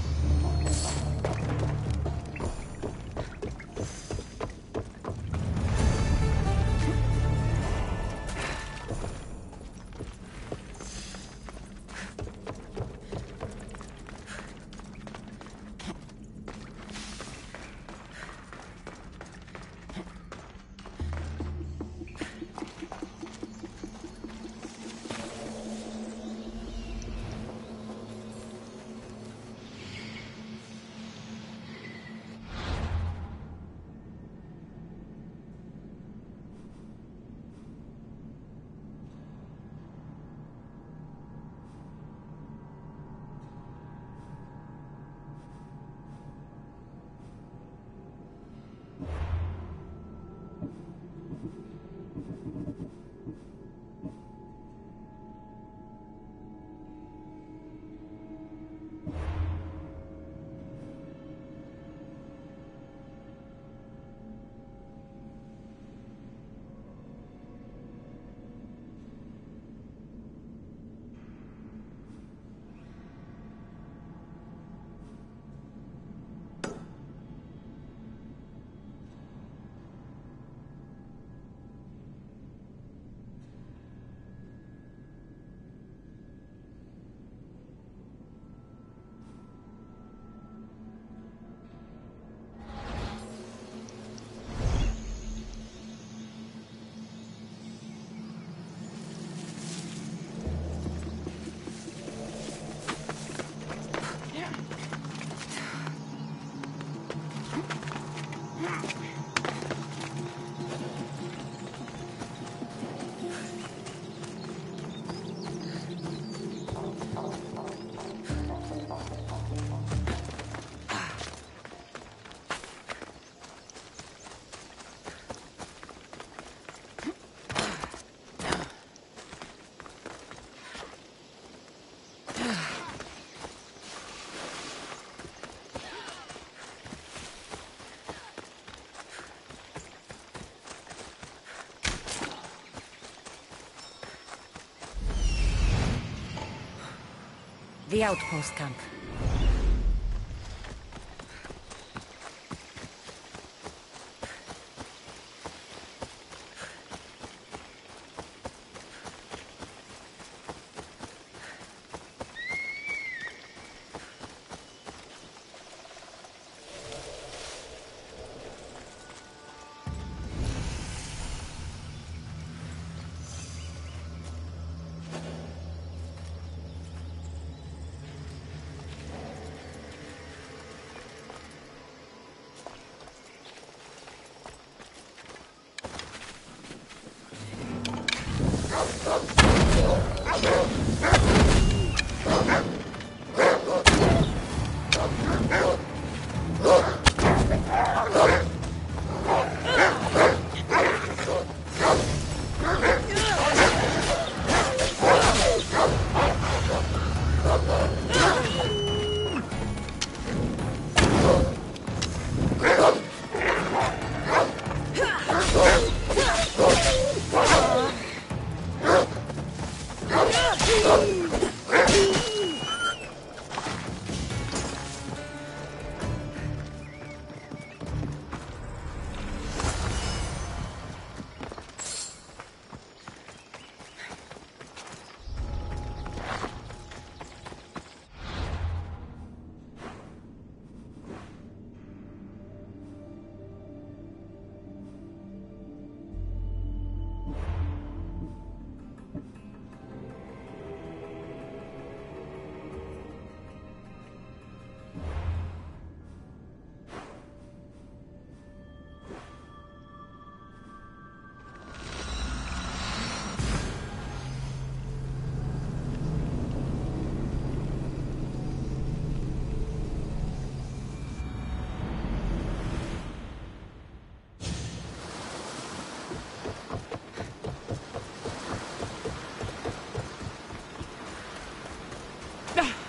the outpost camp.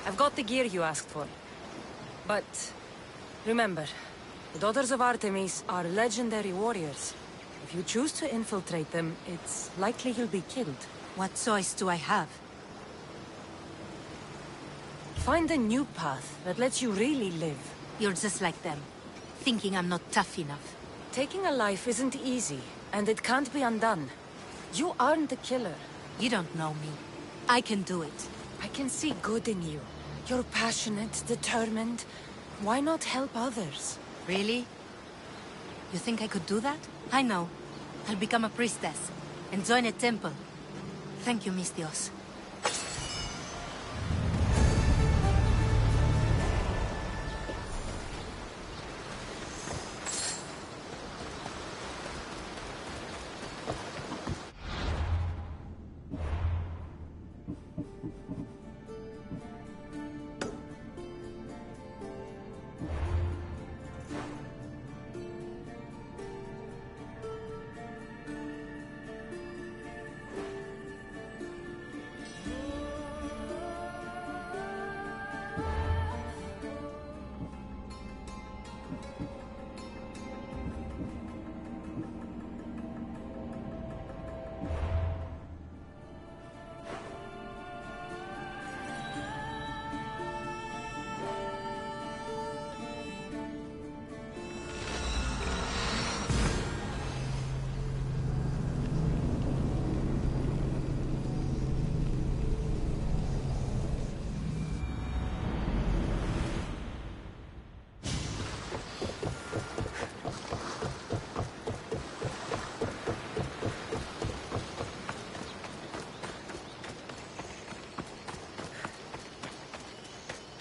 I've got the gear you asked for. But remember, the Daughters of Artemis are legendary warriors. If you choose to infiltrate them, it's likely you'll be killed. What choice do I have? Find a new path that lets you really live. You're just like them, thinking I'm not tough enough. Taking a life isn't easy, and it can't be undone. You aren't the killer. You don't know me. I can do it. I can see good in you. You're passionate, determined. Why not help others? Really? You think I could do that? I know. I'll become a priestess and join a temple. Thank you, Mistios.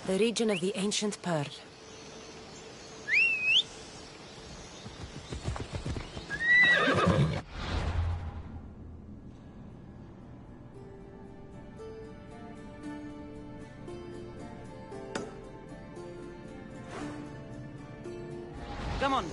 The region of the ancient Pearl. Come on.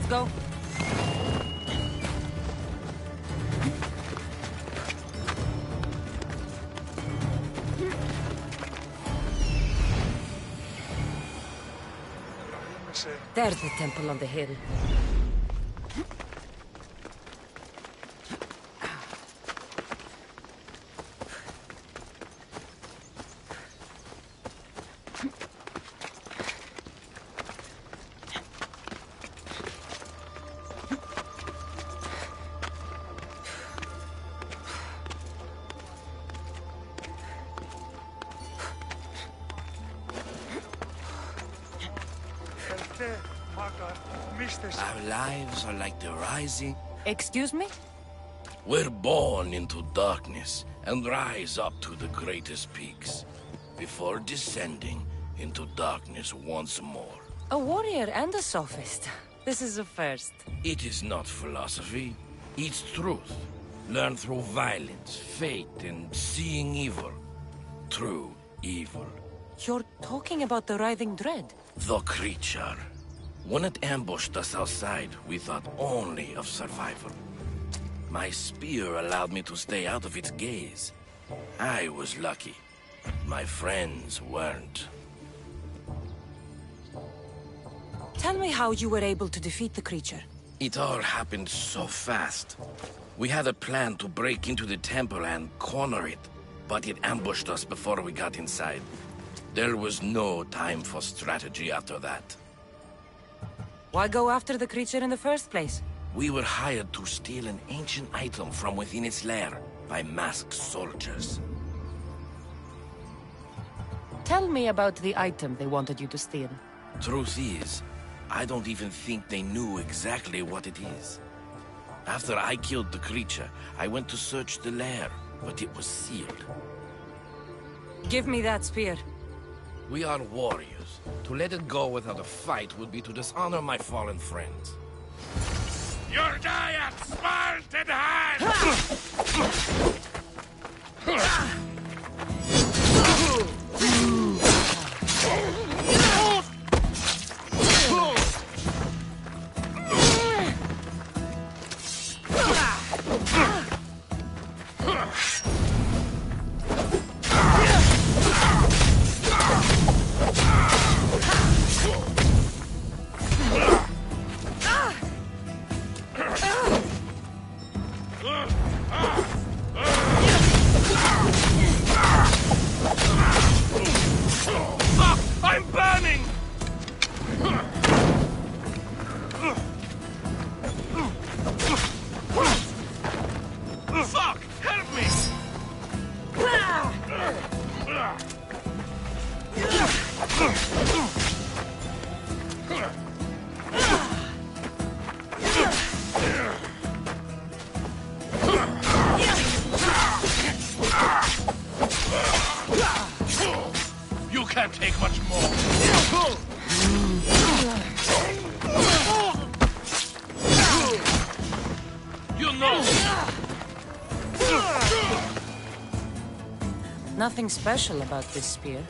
go. There's the temple on the hill. Our lives are like the rising... Excuse me? We're born into darkness and rise up to the greatest peaks, before descending into darkness once more. A warrior and a sophist. This is a first. It is not philosophy, it's truth. Learned through violence, fate, and seeing evil. True evil. You're talking about the writhing dread? The creature. When it ambushed us outside, we thought only of survival. My spear allowed me to stay out of its gaze. I was lucky. My friends weren't. Tell me how you were able to defeat the creature. It all happened so fast. We had a plan to break into the temple and corner it, but it ambushed us before we got inside. There was no time for strategy after that. Why go after the creature in the first place? We were hired to steal an ancient item from within its lair by masked soldiers. Tell me about the item they wanted you to steal. Truth is, I don't even think they knew exactly what it is. After I killed the creature, I went to search the lair, but it was sealed. Give me that spear. We are warriors. To let it go without a fight would be to dishonor my fallen friends. Your giant spartan hand! I'm burning! Fuck! Help me! You can't take much more. You know. Nothing special about this spear.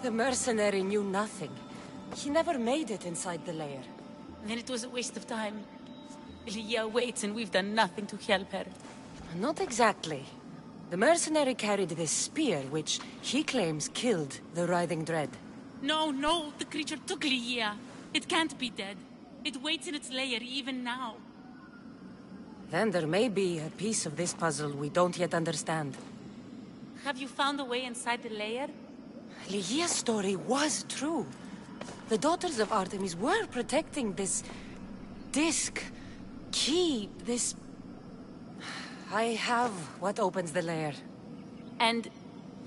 The mercenary knew nothing. He never made it inside the lair. Then it was a waste of time. Lydia waits and we've done nothing to help her. Not exactly. The mercenary carried this spear, which he claims killed the writhing dread. No, the creature took Ligia. It can't be dead. It waits in its lair even now. Then there may be a piece of this puzzle we don't yet understand. Have you found a way inside the lair? Ligia's story was true. The Daughters of Artemis were protecting this disc, key, this... I have what opens the lair. And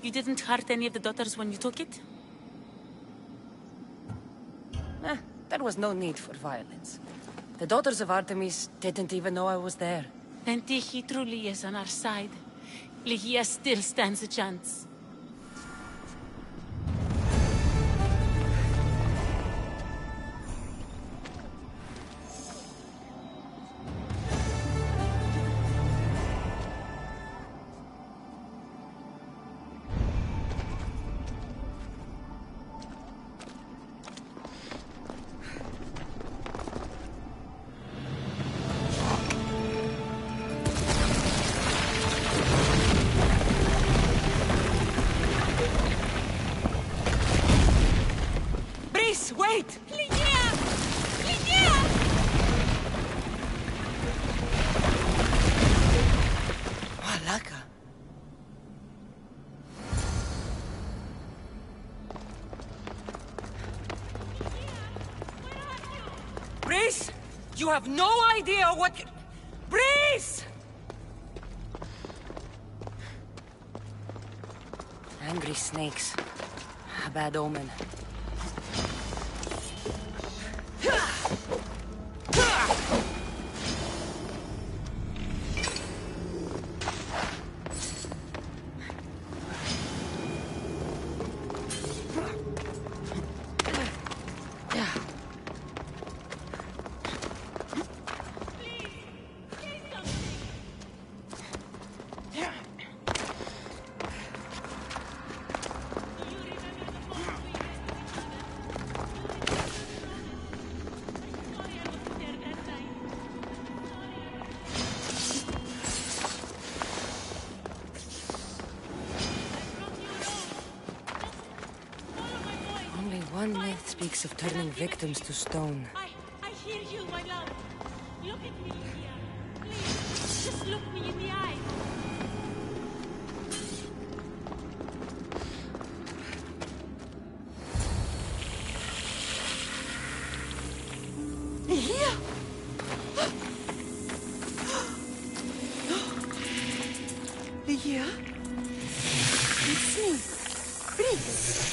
you didn't hurt any of the daughters when you took it? There was no need for violence. The Daughters of Artemis didn't even know I was there. Then Tiki truly is on our side. Ligia still stands a chance. Wait! Ligia! Ligia! Malaka. Breeze! You have no idea what... Breeze! Angry snakes. A bad omen. One myth speaks of turning victims to stone. I hear you, my love. Look at me, Ligia. Please, just look me in the eye. Ligia! Ligia? It's me. Breathe.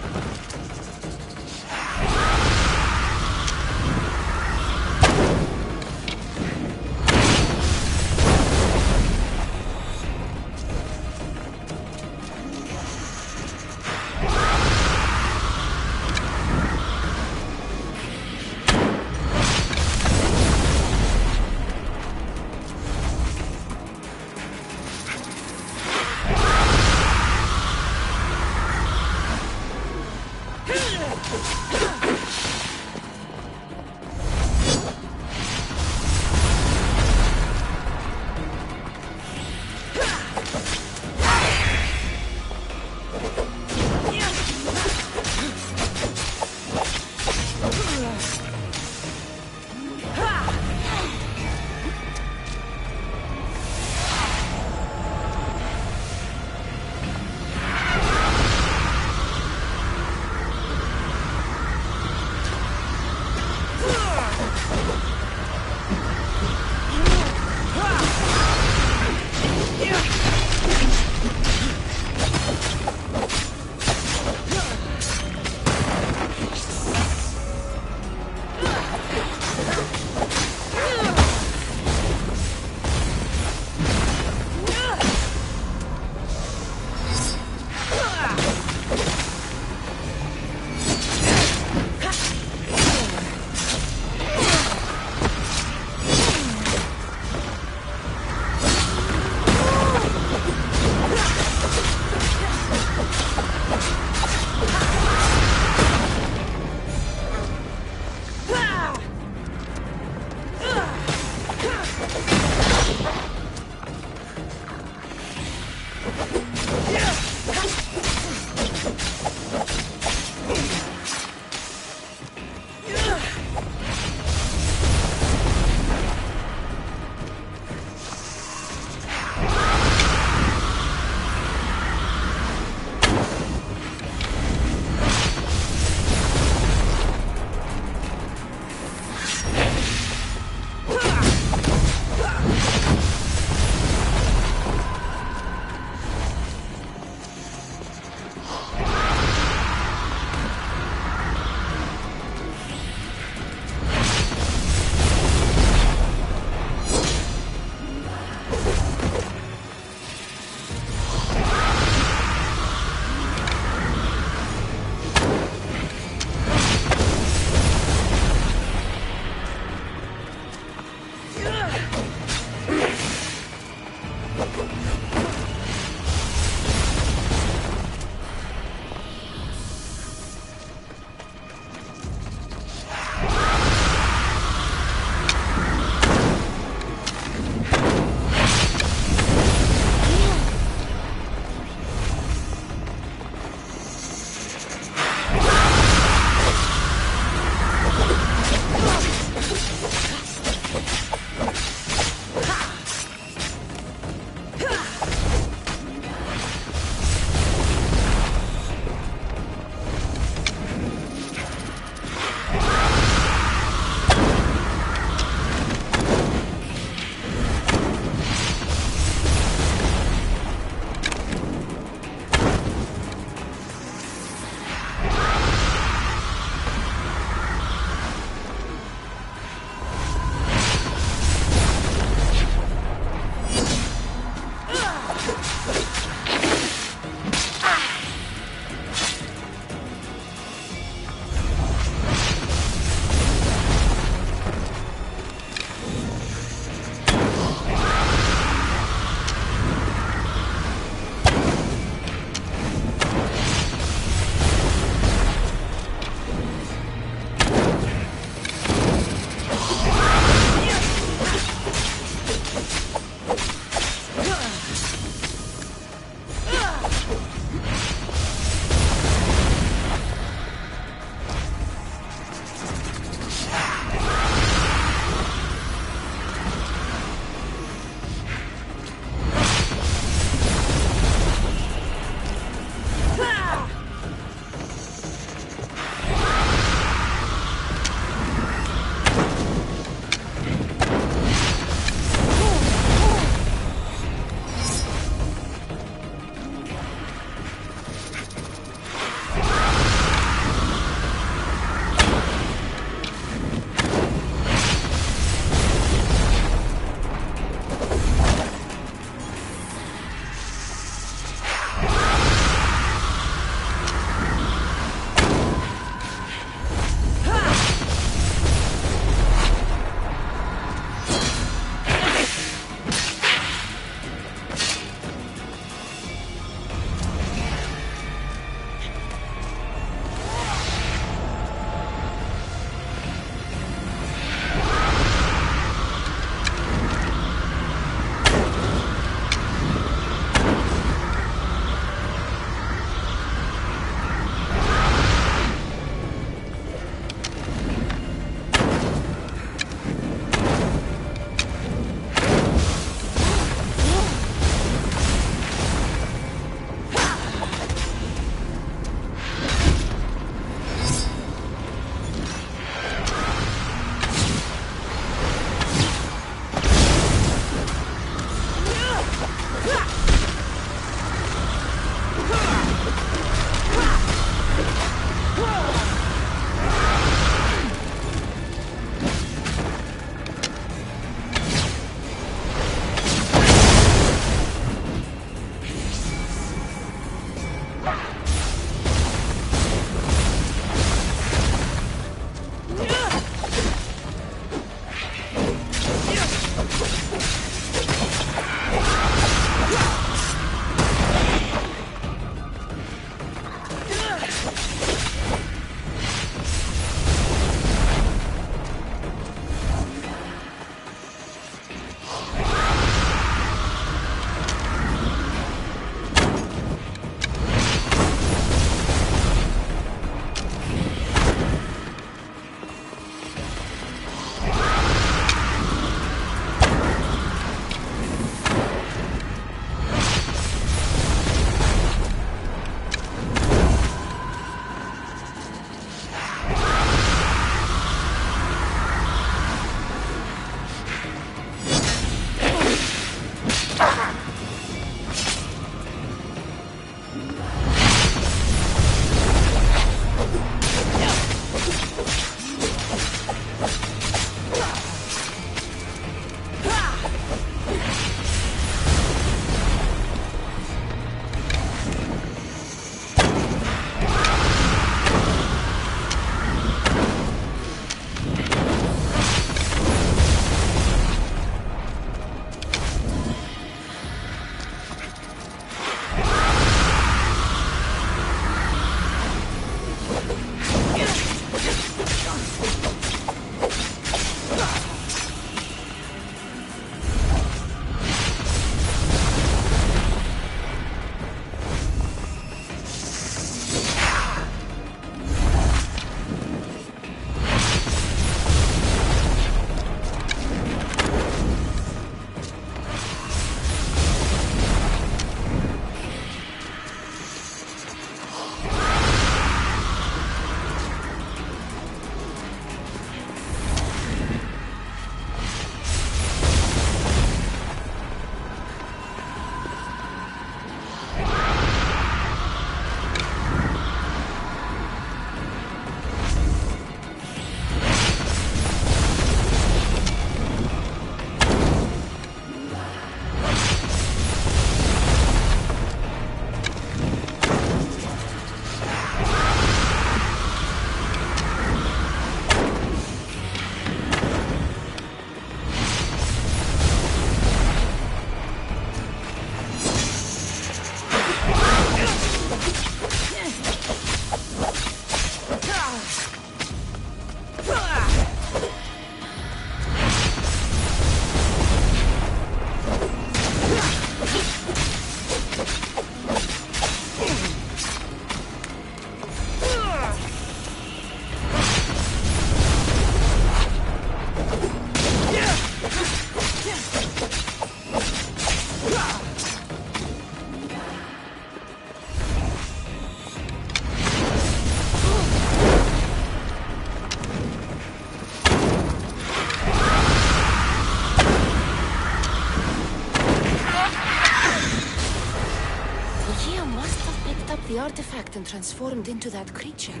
artifact and transformed into that creature.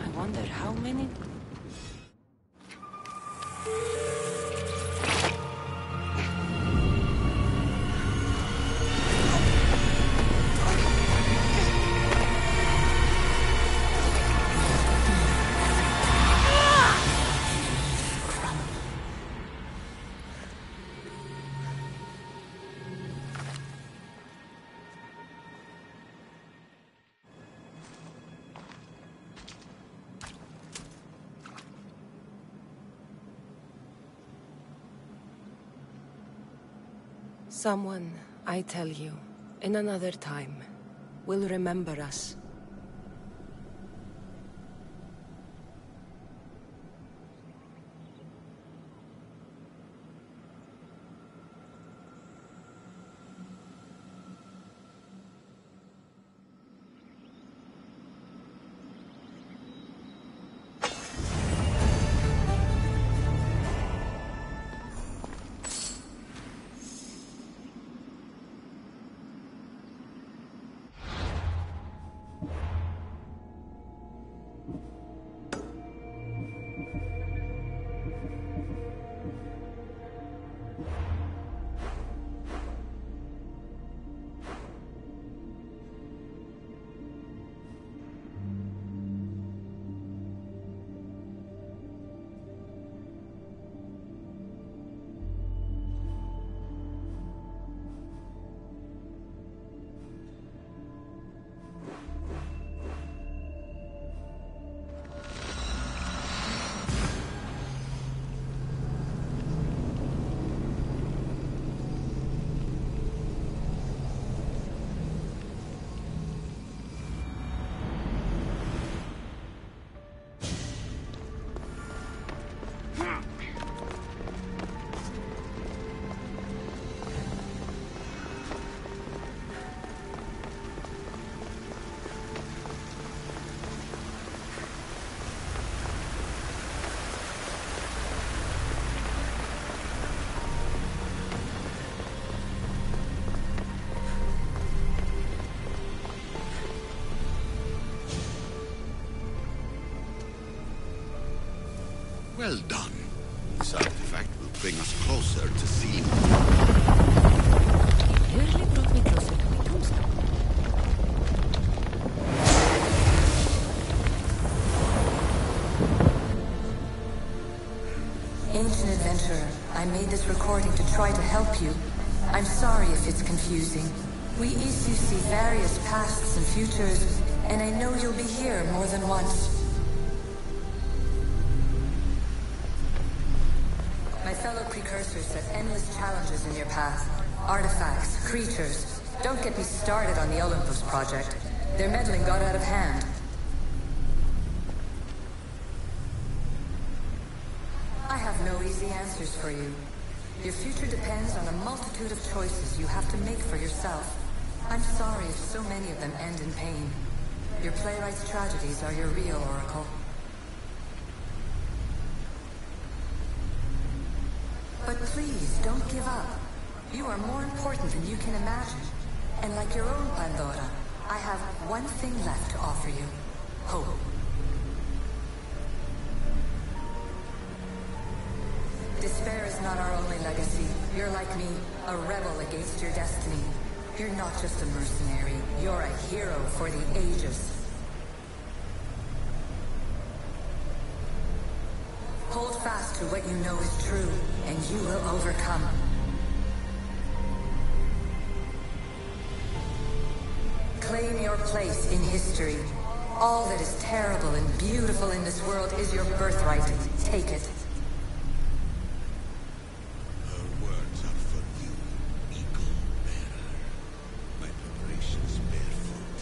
I wonder how many... Someone, I tell you, in another time, will remember us. Well done. This artifact will bring us closer to seeing. You really brought me closer to my tombstone. Ancient adventurer, I made this recording to try to help you. I'm sorry if it's confusing. We Isu see various pasts and futures, and I know you'll be here more than once. My fellow precursors set endless challenges in your path. Artifacts, creatures. Don't get me started on the Olympus project. Their meddling got out of hand. I have no easy answers for you. Your future depends on a multitude of choices you have to make for yourself. I'm sorry if so many of them end in pain. Your playwright's tragedies are your real oracle. But please, don't give up. You are more important than you can imagine. And like your own Pandora, I have one thing left to offer you. Hope. Despair is not our only legacy. You're like me, a rebel against your destiny. You're not just a mercenary, you're a hero for the ages. Hold fast to what you know is true, and you will overcome. Claim your place in history. All that is terrible and beautiful in this world is your birthright. Take it. Her words are for you, eagle bearer. My preparations bear fruit.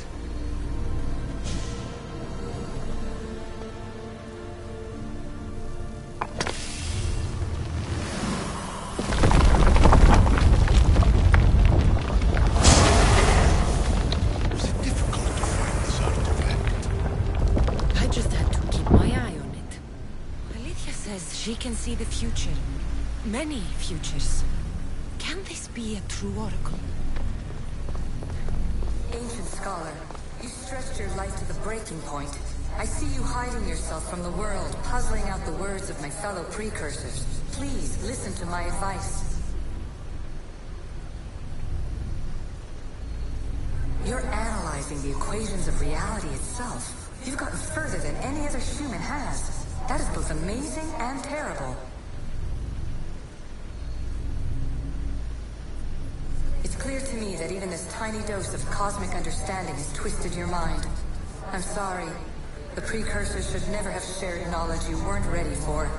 Was it difficult to find this artifact? I just had to keep my eye on it. Alethea says she can see the future. Many futures. Can this be a true oracle? Ancient scholar, you stretched your life to the breaking point. I see you hiding yourself from the world, puzzling out the words of my fellow precursors. Please, listen to my advice. You're analyzing the equations of reality itself. You've gotten further than any other human has. That is both amazing and terrible. It's clear to me that even this tiny dose of cosmic understanding has twisted your mind. I'm sorry. The precursors should never have shared knowledge you weren't ready for.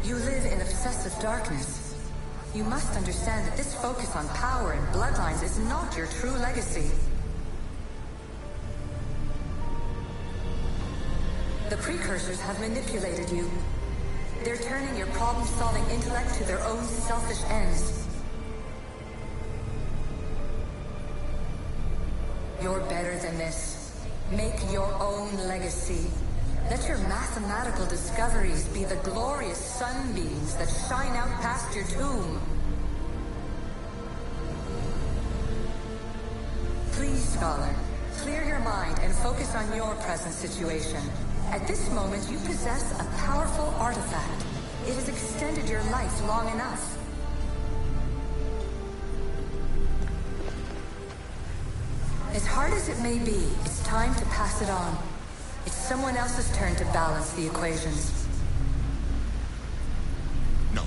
You live in obsessive darkness. You must understand that this focus on power and bloodlines is not your true legacy. The precursors have manipulated you. They're turning your problem-solving intellect to their own selfish ends. You're better than this. Make your own legacy. Let your mathematical discoveries be the glorious sunbeams that shine out past your tomb. Please, scholar, clear your mind and focus on your present situation. At this moment, you possess a powerful artifact. It has extended your life long enough. As hard as it may be, it's time to pass it on. It's someone else's turn to balance the equations. No.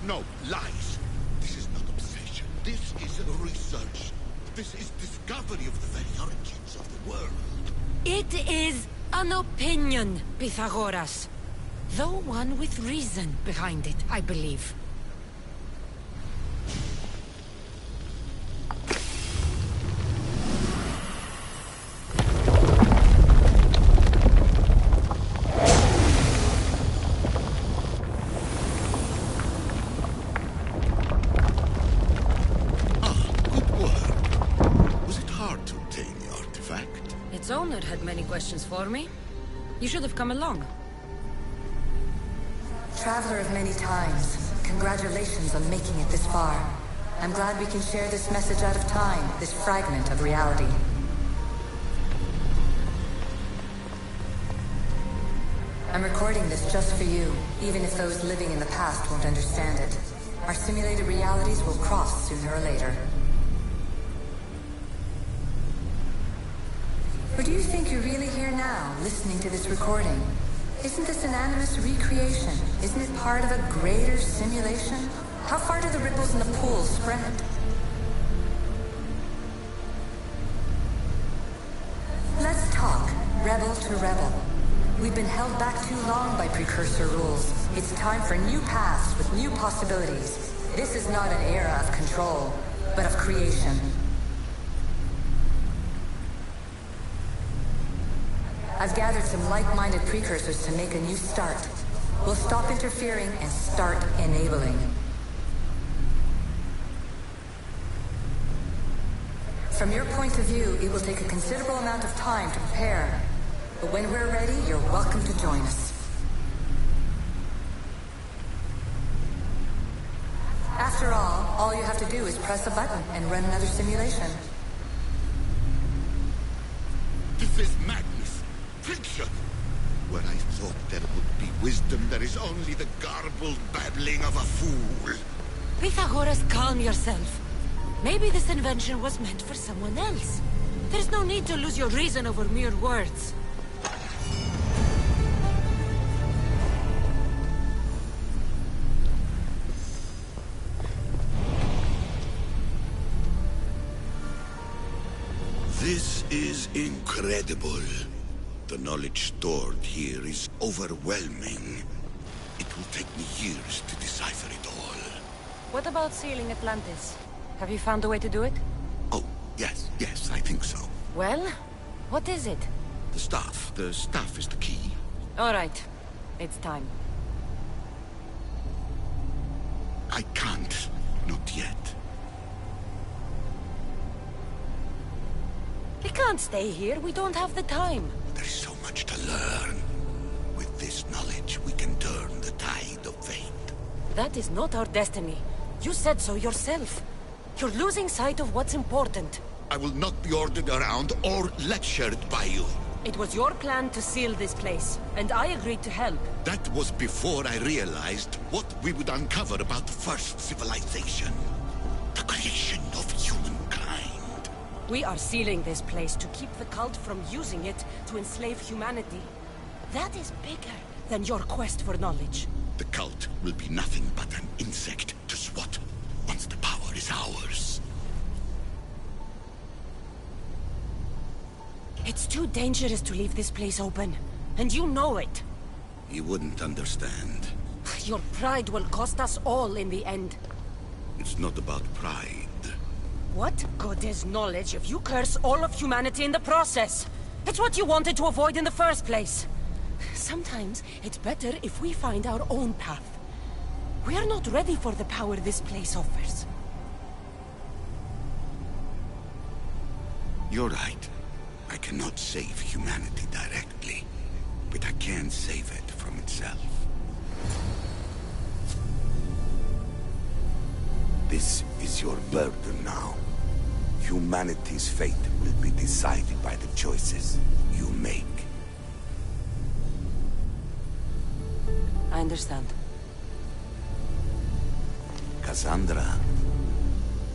No, lies. This is not obsession. This is research. This is discovery of the very origins of the world. It is an opinion, Pythagoras. Though one with reason behind it, I believe. Its owner had many questions for me. You should have come along. Traveler of many times, congratulations on making it this far. I'm glad we can share this message out of time, this fragment of reality. I'm recording this just for you, even if those living in the past won't understand it. Our simulated realities will cross sooner or later. Or do you think you're really here now, listening to this recording? Isn't this an animus recreation? Isn't it part of a greater simulation? How far do the ripples in the pool spread? Let's talk, rebel to rebel. We've been held back too long by precursor rules. It's time for new paths with new possibilities. This is not an era of control, but of creation. I've gathered some like-minded precursors to make a new start. We'll stop interfering and start enabling. From your point of view, it will take a considerable amount of time to prepare. But when we're ready, you're welcome to join us. After all you have to do is press a button and run another simulation. This is madness. Fiction. Where I thought there would be wisdom, there is only the garbled babbling of a fool. Pythagoras, calm yourself. Maybe this invention was meant for someone else. There's no need to lose your reason over mere words. This is incredible. The knowledge stored here is overwhelming. It will take me years to decipher it all. What about sealing Atlantis? Have you found a way to do it? Oh, yes, I think so. Well, what is it? The staff. The staff is the key. All right. It's time. I can't. Not yet. We can't stay here. We don't have the time. There's so much to learn. With this knowledge, we can turn the tide of fate. That is not our destiny. You said so yourself. You're losing sight of what's important. I will not be ordered around or lectured by you. It was your plan to seal this place, and I agreed to help. That was before I realized what we would uncover about the first civilization. The creation of humankind. We are sealing this place to keep the cult from using it to enslave humanity. That is bigger than your quest for knowledge. The cult will be nothing but an insect to swat once the power is ours. It's too dangerous to leave this place open, and you know it. You wouldn't understand. Your pride will cost us all in the end. It's not about pride. What good is knowledge if you curse all of humanity in the process? It's what you wanted to avoid in the first place. Sometimes it's better if we find our own path. We are not ready for the power this place offers. You're right. I cannot save humanity directly, but I can save it from itself. This is your burden now. Humanity's fate will be decided by the choices you make. I understand. Cassandra,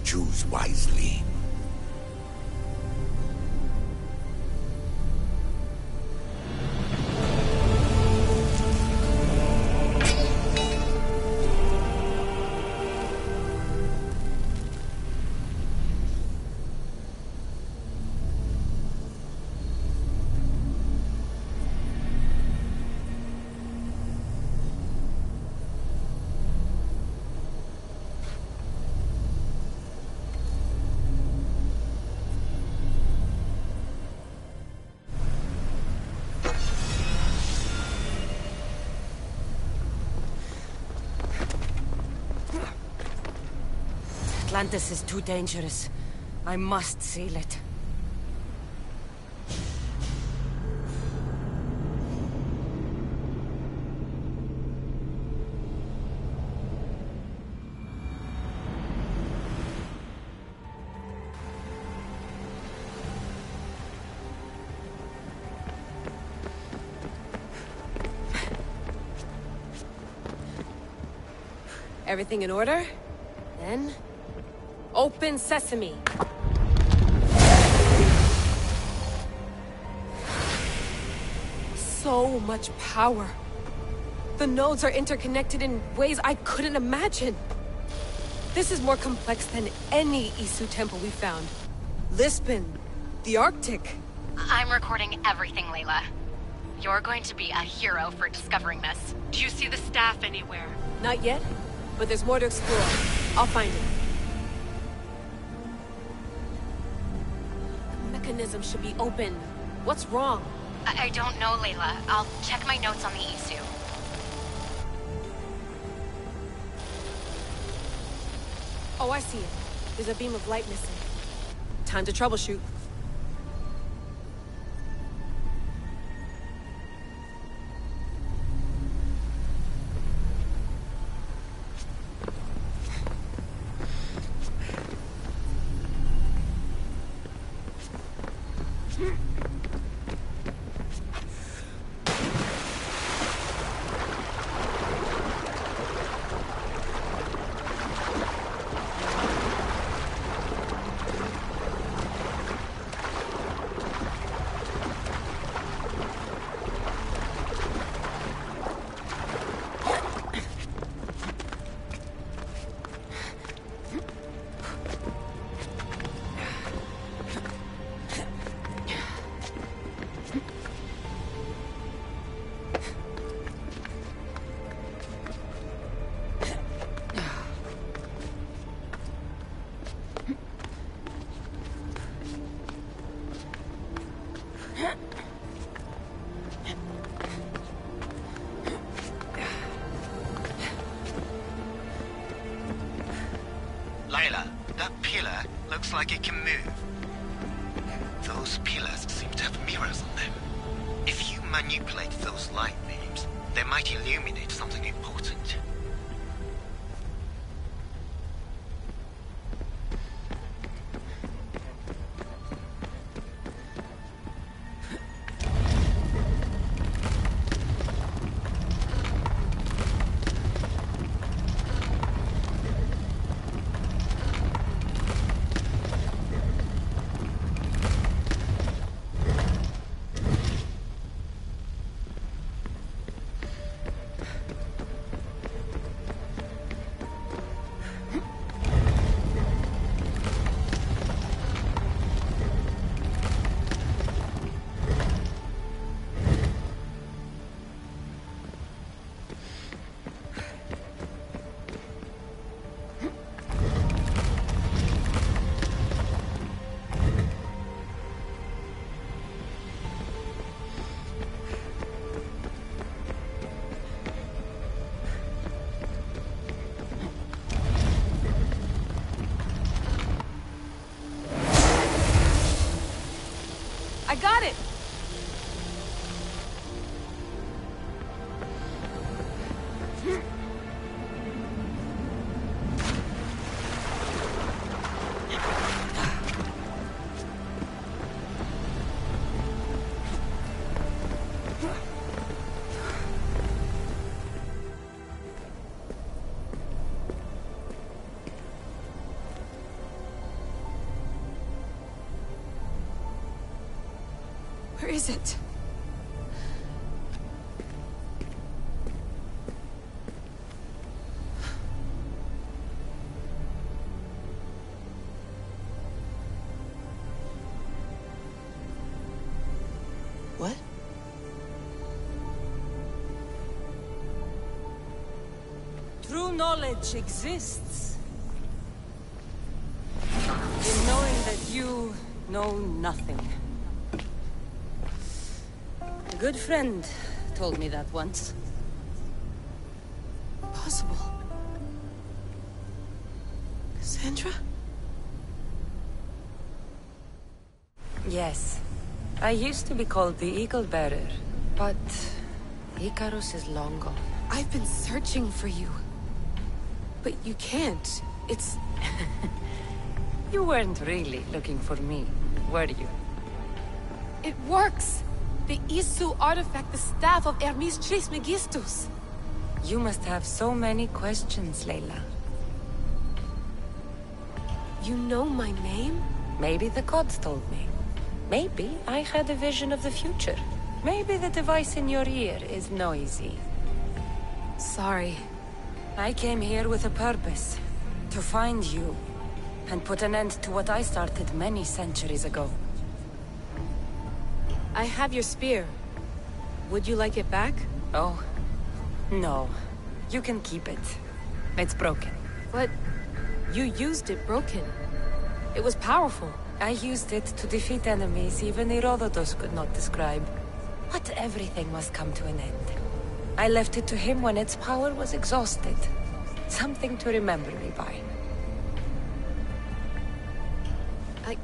choose wisely. Atlantis is too dangerous. I must seal it. Everything in order? Then... open sesame. So much power. The nodes are interconnected in ways I couldn't imagine. This is more complex than any Isu temple we found. Lisbon, the Arctic. I'm recording everything, Layla. You're going to be a hero for discovering this. Do you see the staff anywhere? Not yet, but there's more to explore. I'll find it. The mechanism should be open. What's wrong? I don't know, Layla. I'll check my notes on the Isu. Oh, I see it. There's a beam of light missing. Time to troubleshoot. Layla, that pillar looks like it can move. Those pillars seem to have mirrors on them. If you manipulate those light beams, they might illuminate something important. got it! Where is it? What? True knowledge exists in knowing that you know nothing. A good friend told me that once. Possible. Cassandra? Yes. I used to be called the Eagle Bearer, but Icarus is long gone. I've been searching for you. But you can't. It's... You weren't really looking for me, were you? It works! The Isu artifact, the staff of Hermes Trismegistus. You must have so many questions, Layla. You know my name? Maybe the gods told me. Maybe I had a vision of the future. Maybe the device in your ear is noisy. Sorry. I came here with a purpose. To find you. And put an end to what I started many centuries ago. I have your spear. Would you like it back? Oh. No. You can keep it. It's broken. But you used it broken. It was powerful. I used it to defeat enemies even Herodotus could not describe. But everything must come to an end. I left it to him when its power was exhausted. Something to remember me by. I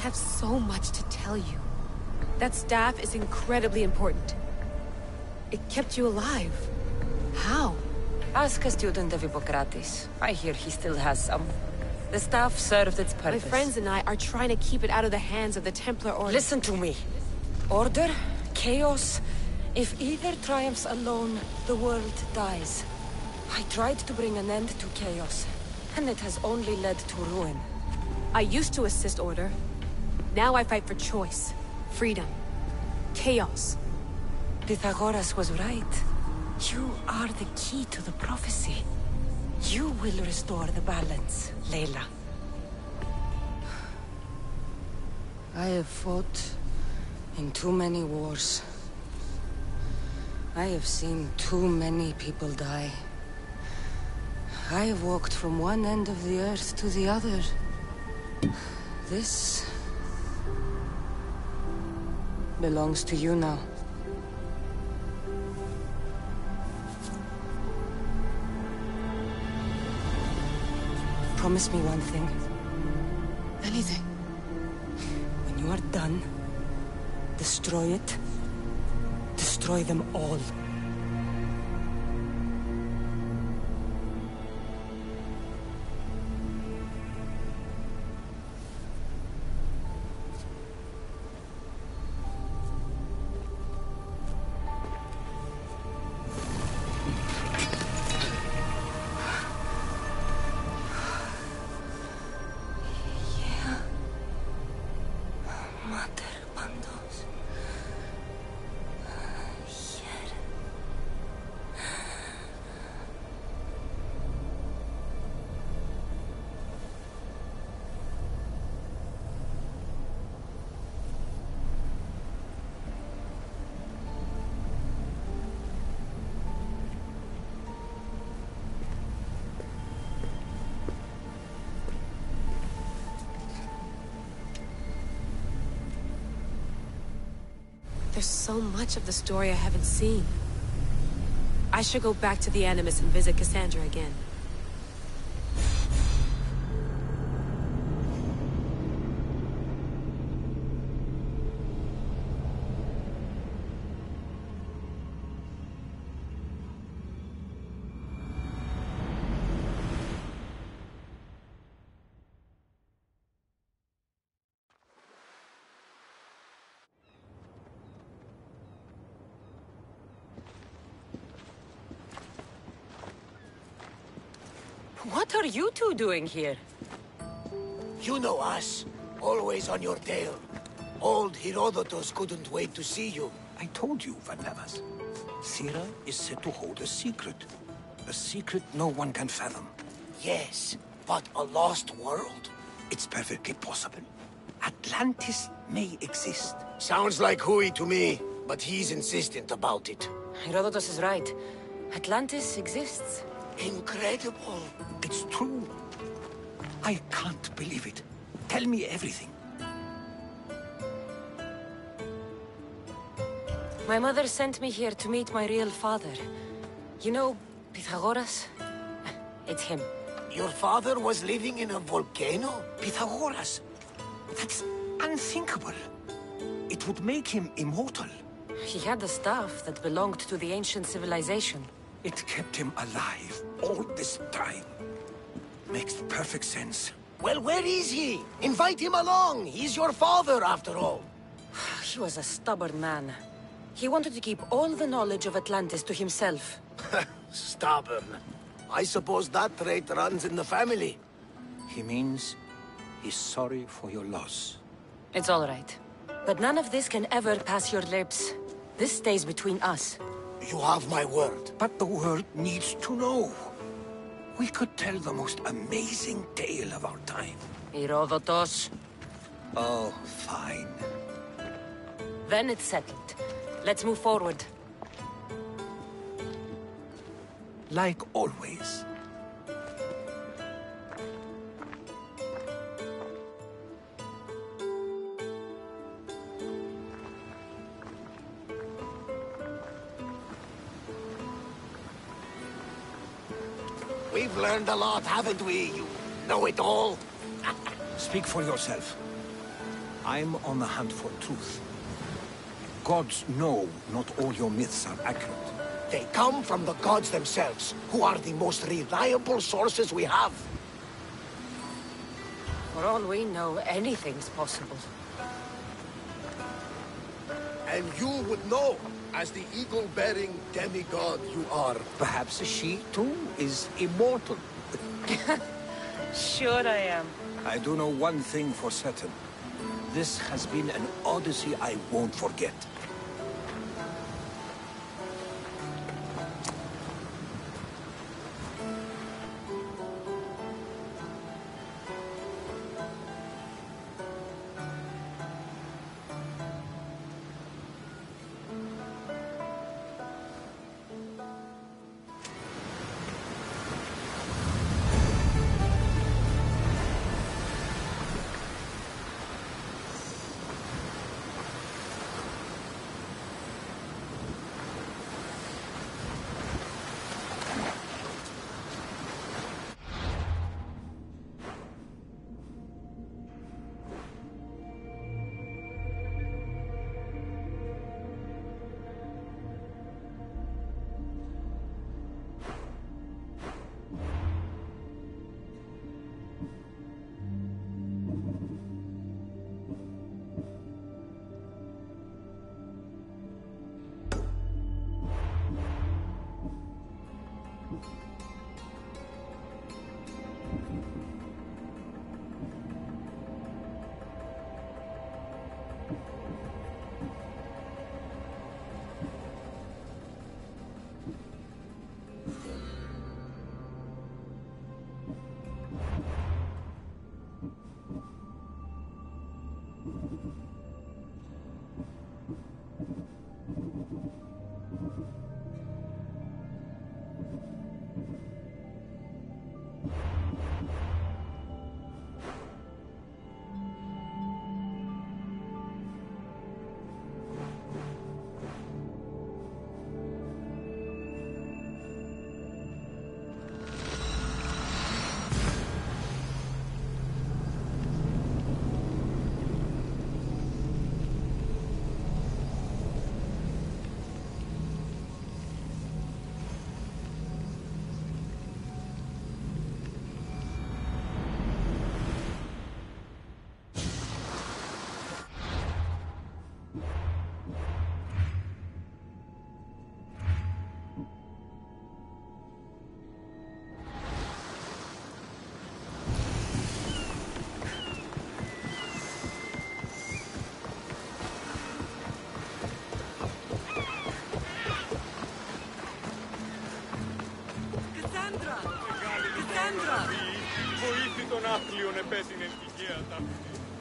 have so much to tell you. That staff is incredibly important. It kept you alive. How? Ask a student of Hippocrates. I hear he still has some. The staff served its purpose. My friends and I are trying to keep it out of the hands of the Templar Order. Listen to me. Order, chaos. If either triumphs alone, the world dies. I tried to bring an end to chaos, and it has only led to ruin. I used to assist Order. Now I fight for choice, freedom, chaos. Pythagoras was right. You are the key to the prophecy. You will restore the balance, Layla. I have fought in too many wars. I have seen too many people die. I have walked from one end of the earth to the other. This belongs to you now. Promise me one thing. Anything. When you are done, destroy it. Destroy them all. There's so much of the story I haven't seen. I should go back to the Animus and visit Cassandra again. What are you two doing here? You know us. Always on your tail. Old Herodotus couldn't wait to see you. I told you, Varnavas. Thera is said to hold a secret. A secret no one can fathom. Yes, but a lost world? It's perfectly possible. Atlantis may exist. Sounds like Hui to me, but he's insistent about it. Herodotus is right. Atlantis exists. Incredible. It's true. I can't believe it. Tell me everything. My mother sent me here to meet my real father. You know, Pythagoras? It's him. Your father was living in a volcano? Pythagoras? That's unthinkable. It would make him immortal. He had the staff that belonged to the ancient civilization. It kept him alive all this time. Makes perfect sense. Well, where is he? Invite him along. He's your father, after all. He was a stubborn man. He wanted to keep all the knowledge of Atlantis to himself. Stubborn. I suppose that trait runs in the family. He means he's sorry for your loss. It's all right. But none of this can ever pass your lips. This stays between us. You have my word. But the world needs to know. We could tell the most amazing tale of our time. Herodotus. Oh, fine. Then it's settled. Let's move forward. Like always. We've learned a lot, haven't we? You know-it-all. Speak for yourself. I'm on the hunt for truth. Gods know not all your myths are accurate. They come from the gods themselves, who are the most reliable sources we have. For all we know, anything's possible. And you would know, as the eagle-bearing demigod you are. Perhaps she, too, is immortal. Sure I am. I do know one thing for certain. This has been an Odyssey I won't forget.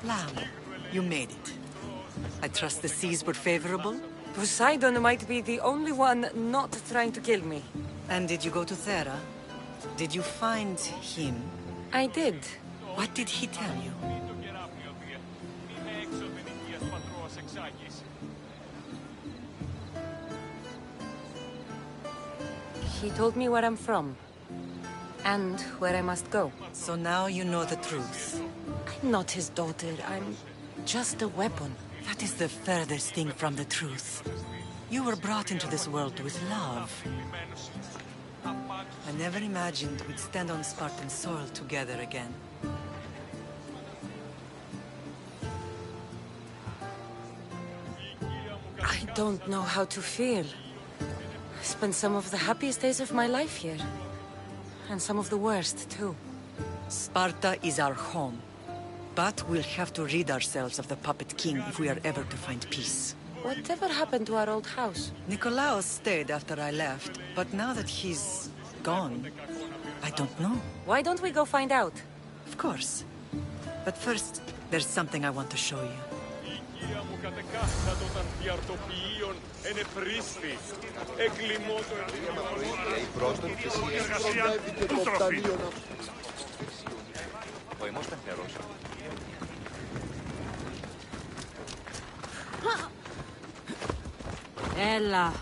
Lamb, you made it. I trust the seas were favorable? Poseidon might be the only one not trying to kill me. And did you go to Thera? Did you find him? I did. What did he tell you? He told me where I'm from. And where I must go. So now you know the truth. I'm not his daughter. I'm just a weapon. That is the furthest thing from the truth. You were brought into this world with love. I never imagined we'd stand on Spartan soil together again. I don't know how to feel. I spent some of the happiest days of my life here. And some of the worst, too. Sparta is our home. But we'll have to rid ourselves of the Puppet King if we are ever to find peace. Whatever happened to our old house? Nikolaos stayed after I left, but now that he's gone, I don't know. Why don't we go find out? Of course. But first, there's something I want to show you. Ella.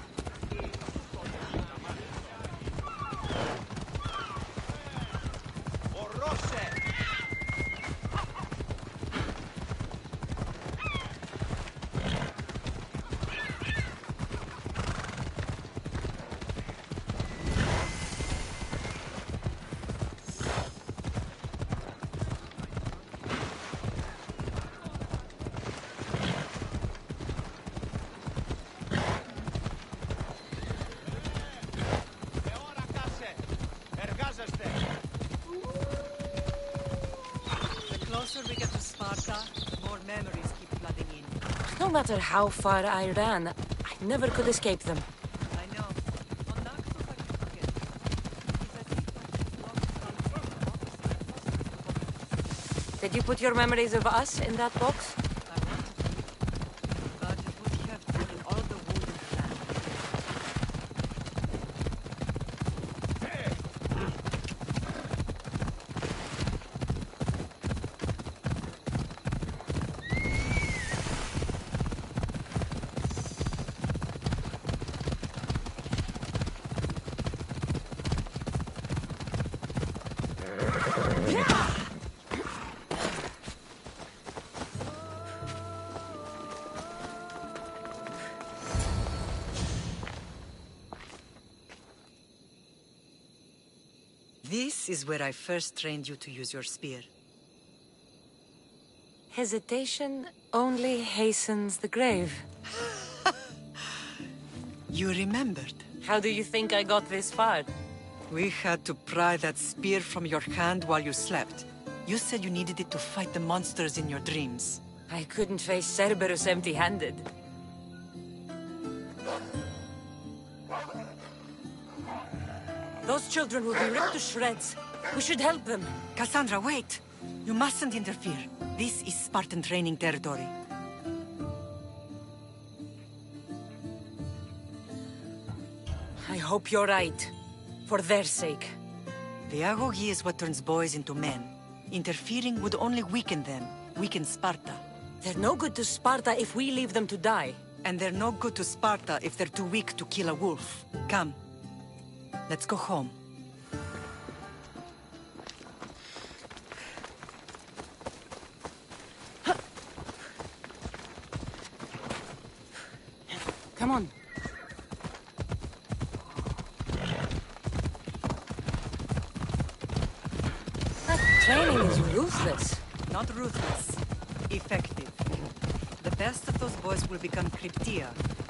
No matter how far I ran, I never could escape them. I know. Did you put your memories of us in that box? This is where I first trained you to use your spear. Hesitation only hastens the grave. You remembered. How do you think I got this far? We had to pry that spear from your hand while you slept. You said you needed it to fight the monsters in your dreams. I couldn't face Cerberus empty-handed. Those children will be ripped to shreds. We should help them. Cassandra, wait! You mustn't interfere. This is Spartan training territory. I hope you're right. For their sake. The agogi is what turns boys into men. Interfering would only weaken them. Weaken Sparta. They're no good to Sparta if we leave them to die. And they're no good to Sparta if they're too weak to kill a wolf. Come. Let's go home. Come on. That training is ruthless. Not ruthless. Effective. The best of those boys will become Cryptia,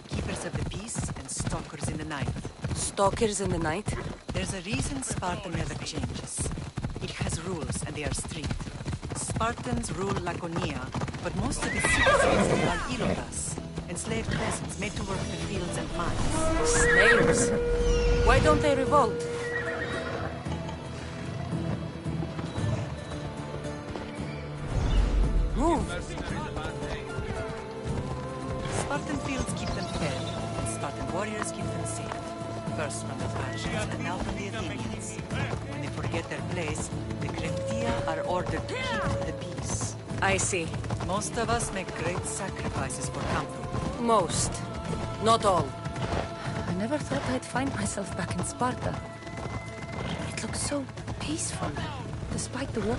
keepers of the peace and stalkers in the night. Stalkers in the night? There's a reason Sparta never changes. It has rules, and they are strict. Spartans rule Laconia, but most of its citizens are Ilotas, enslaved peasants made to work the fields and mines. Slaves? Why don't they revolt? First from the Persians, and now from the Athenians. When they forget their place, the Cretia are ordered to keep the peace. I see. Most of us make great sacrifices for comfort. Most. Not all. I never thought I'd find myself back in Sparta. It looks so peaceful, despite the war.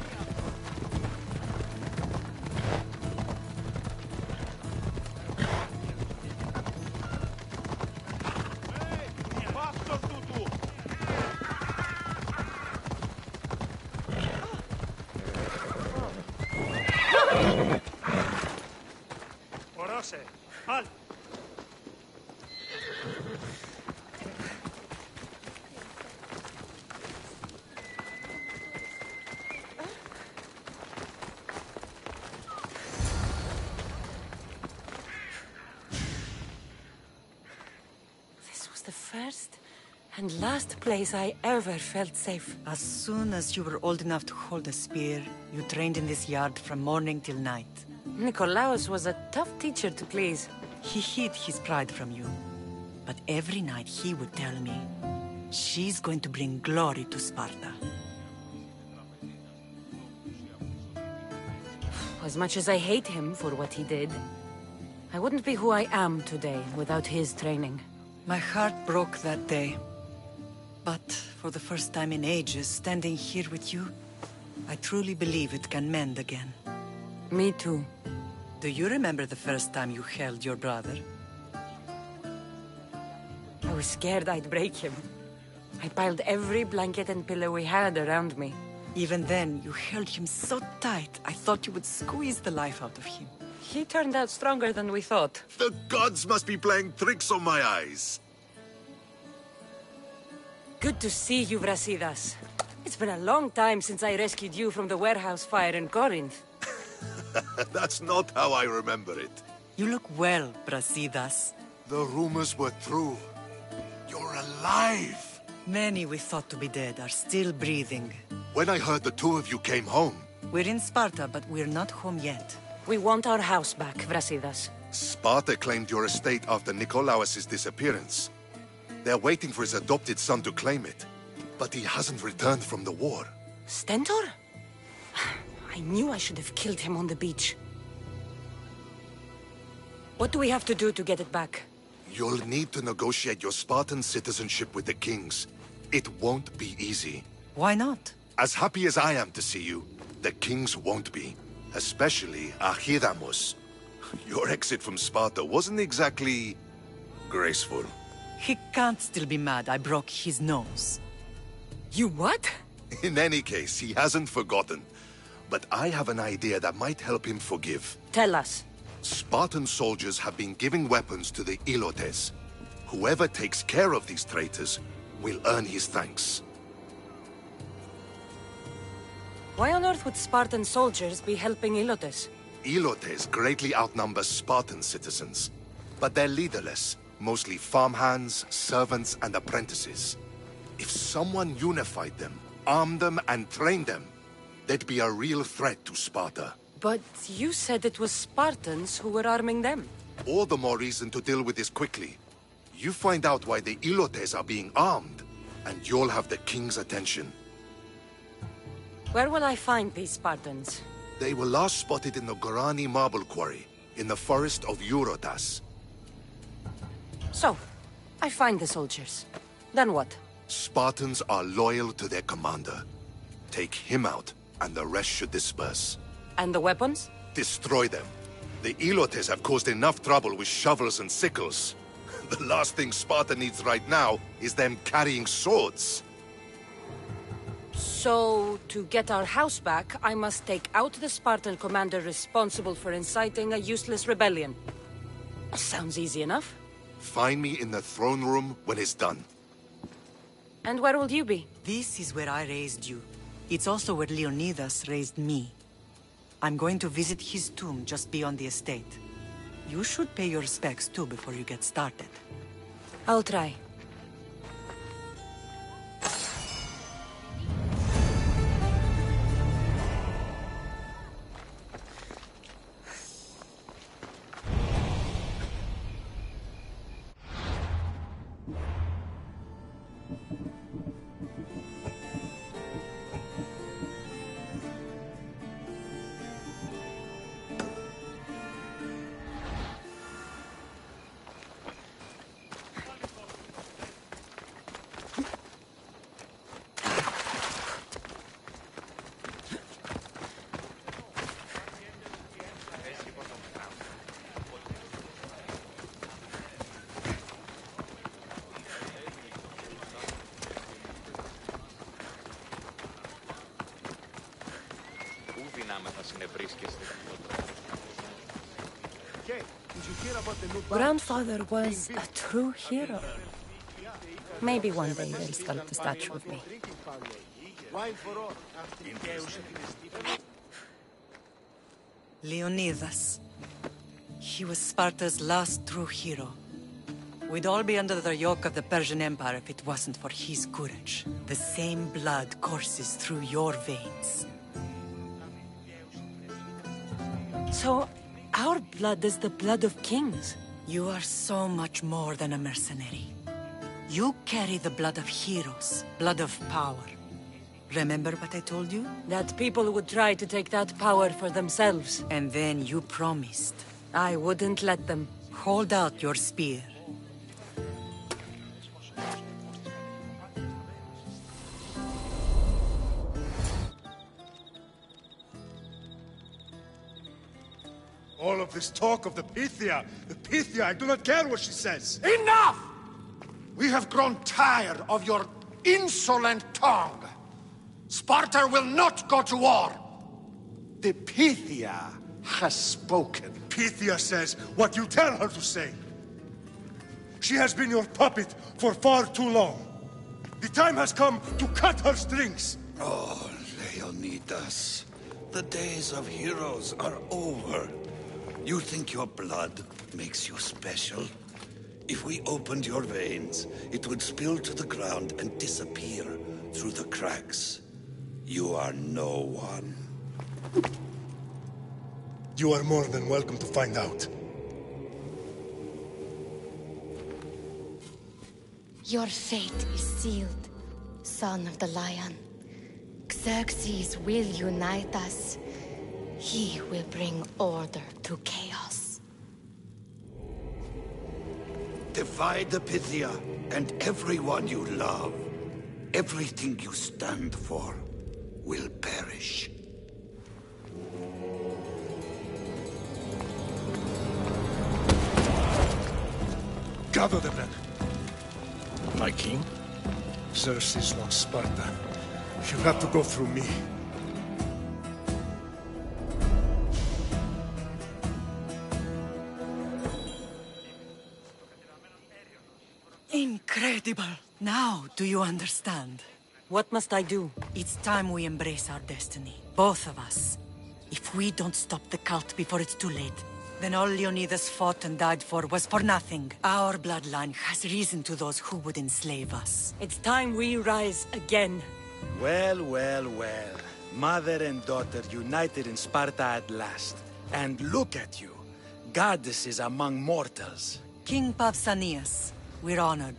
The first and last place I ever felt safe. As soon as you were old enough to hold a spear, you trained in this yard from morning till night. Nikolaos was a tough teacher to please. He hid his pride from you. But every night he would tell me, she's going to bring glory to Sparta. As much as I hate him for what he did, I wouldn't be who I am today without his training. My heart broke that day. But for the first time in ages, standing here with you, I truly believe it can mend again. Me too. Do you remember the first time you held your brother? I was scared I'd break him. I piled every blanket and pillow we had around me. Even then, you held him so tight, I thought you would squeeze the life out of him. He turned out stronger than we thought. The gods must be playing tricks on my eyes. Good to see you, Brasidas. It's been a long time since I rescued you from the warehouse fire in Corinth. That's not how I remember it. You look well, Brasidas. The rumors were true. You're alive! Many we thought to be dead are still breathing. When I heard the two of you came home... We're in Sparta, but we're not home yet. We want our house back, Brasidas. Sparta claimed your estate after Nikolaos' disappearance. They're waiting for his adopted son to claim it. But he hasn't returned from the war. Stentor? I knew I should have killed him on the beach. What do we have to do to get it back? You'll need to negotiate your Spartan citizenship with the kings. It won't be easy. Why not? As happy as I am to see you, the kings won't be. Especially Archidamos. Your exit from Sparta wasn't exactly... graceful. He can't still be mad I broke his nose. You what? In any case, he hasn't forgotten. But I have an idea that might help him forgive. Tell us. Spartan soldiers have been giving weapons to the Ilotes. Whoever takes care of these traitors will earn his thanks. Why on earth would Spartan soldiers be helping Ilotes? Ilotes greatly outnumber Spartan citizens. But they're leaderless, mostly farmhands, servants, and apprentices. If someone unified them, armed them, and trained them, they'd be a real threat to Sparta. But you said it was Spartans who were arming them. All the more reason to deal with this quickly. You find out why the Ilotes are being armed, and you'll have the king's attention. Where will I find these Spartans? They were last spotted in the Gorani marble quarry, in the forest of Eurotas. So, I find the soldiers. Then what? Spartans are loyal to their commander. Take him out, and the rest should disperse. And the weapons? Destroy them. The Ilotes have caused enough trouble with shovels and sickles. The last thing Sparta needs right now is them carrying swords. So, to get our house back, I must take out the Spartan commander responsible for inciting a useless rebellion. Sounds easy enough. Find me in the throne room when it's done. And where will you be? This is where I raised you. It's also where Leonidas raised me. I'm going to visit his tomb just beyond the estate. You should pay your respects too before you get started. I'll try. Grandfather was a true hero. Maybe one day they'll sculpt a statue of me. Leonidas. He was Sparta's last true hero. We'd all be under the yoke of the Persian Empire if it wasn't for his courage. The same blood courses through your veins. So, our blood is the blood of kings. You are so much more than a mercenary. You carry the blood of heroes, blood of power. Remember what I told you? That people would try to take that power for themselves. And then you promised. I wouldn't let them. Hold out your spear. All of this talk of the Pythia, I do not care what she says. Enough! We have grown tired of your insolent tongue. Sparta will not go to war. The Pythia has spoken. Pythia says what you tell her to say. She has been your puppet for far too long. The time has come to cut her strings. Oh, Leonidas, the days of heroes are over. You think your blood makes you special? If we opened your veins, it would spill to the ground and disappear through the cracks. You are no one. You are more than welcome to find out. Your fate is sealed, son of the lion. Xerxes will unite us. He will bring order to chaos. Divide the Pythia and everyone you love. Everything you stand for will perish. Gather the men. My king? Xerxes wants Sparta. She'll have to go through me. Incredible! Now, do you understand? What must I do? It's time we embrace our destiny. Both of us. If we don't stop the cult before it's too late, then all Leonidas fought and died for was for nothing. Our bloodline has reason to those who would enslave us. It's time we rise again. Well, well, well. Mother and daughter united in Sparta at last. And look at you. Goddesses among mortals. King Pausanias, we're honored.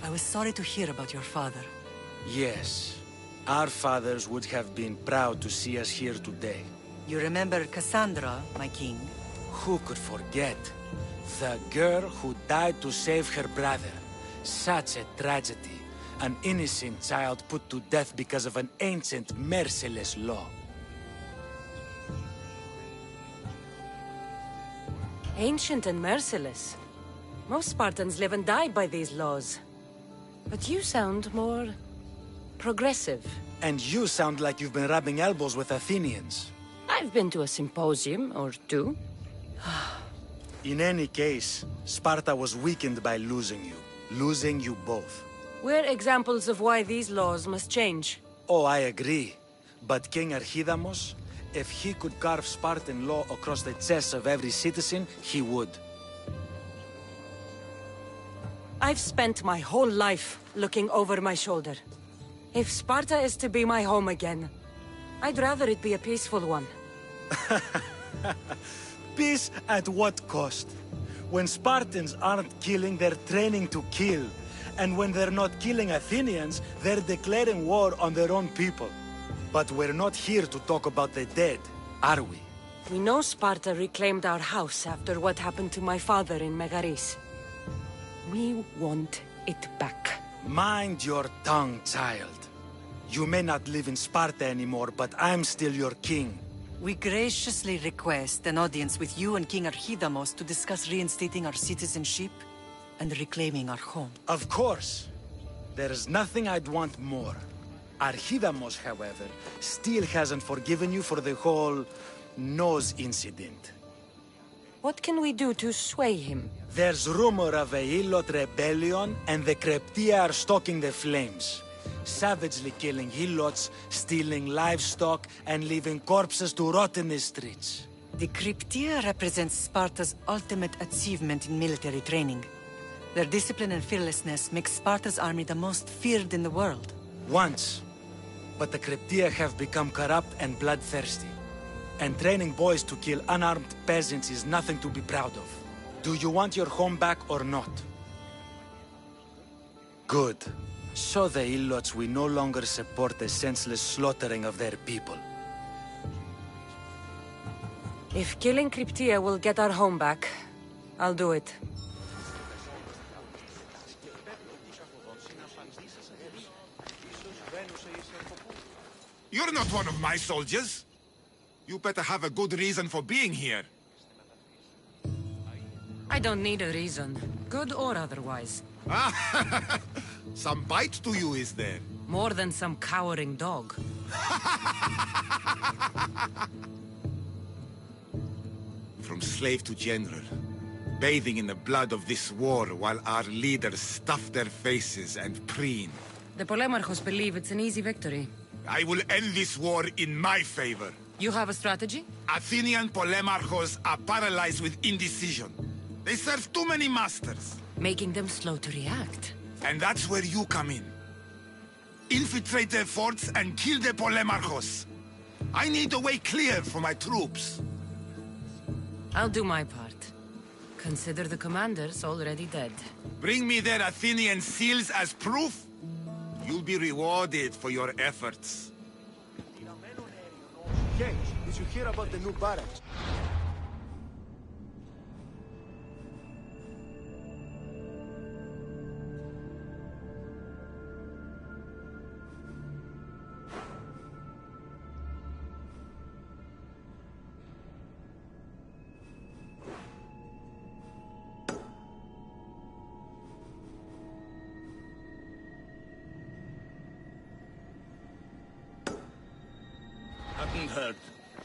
I was sorry to hear about your father. Yes. Our fathers would have been proud to see us here today. You remember Cassandra, my king? Who could forget? The girl who died to save her brother. Such a tragedy. An innocent child put to death because of an ancient, merciless law. Ancient and merciless. Most Spartans live and die by these laws. But you sound more progressive. And you sound like you've been rubbing elbows with Athenians. I've been to a symposium or two. In any case, Sparta was weakened by losing you. Losing you both. We're examples of why these laws must change. Oh, I agree. But King Archidamos, if he could carve Spartan law across the chests of every citizen, he would. I've spent my whole life looking over my shoulder. If Sparta is to be my home again, I'd rather it be a peaceful one. Peace at what cost? When Spartans aren't killing, they're training to kill. And when they're not killing Athenians, they're declaring war on their own people. But we're not here to talk about the dead, are we? We know Sparta reclaimed our house after what happened to my father in Megaris. We want it back. Mind your tongue, child. You may not live in Sparta anymore, but I'm still your king. We graciously request an audience with you and King Archidamos to discuss reinstating our citizenship and reclaiming our home. Of course. There's nothing I'd want more. Archidamos, however, still hasn't forgiven you for the whole nose incident. What can we do to sway him? There's rumor of a Hilot rebellion, and the Kryptia are stalking the flames. Savagely killing Hilots, stealing livestock, and leaving corpses to rot in the streets. The Kryptia represents Sparta's ultimate achievement in military training. Their discipline and fearlessness make Sparta's army the most feared in the world. Once. But the Kryptia have become corrupt and bloodthirsty. And training boys to kill unarmed peasants is nothing to be proud of. Do you want your home back or not? Good. Show the Ilots we no longer support the senseless slaughtering of their people. If killing Kryptia will get our home back, I'll do it. You're not one of my soldiers. You better have a good reason for being here. I don't need a reason, good or otherwise. Some bite to you, is there? More than some cowering dog. From slave to general, bathing in the blood of this war while our leaders stuff their faces and preen. The Polemarchos believe it's an easy victory. I will end this war in my favor. You have a strategy? Athenian Polemarchos are paralyzed with indecision. They serve too many masters. Making them slow to react. And that's where you come in. Infiltrate their forts and kill the Polemarchos. I need a way clear for my troops. I'll do my part. Consider the commanders already dead. Bring me their Athenian seals as proof. You'll be rewarded for your efforts. Hey, did you hear about the new barracks? Heard.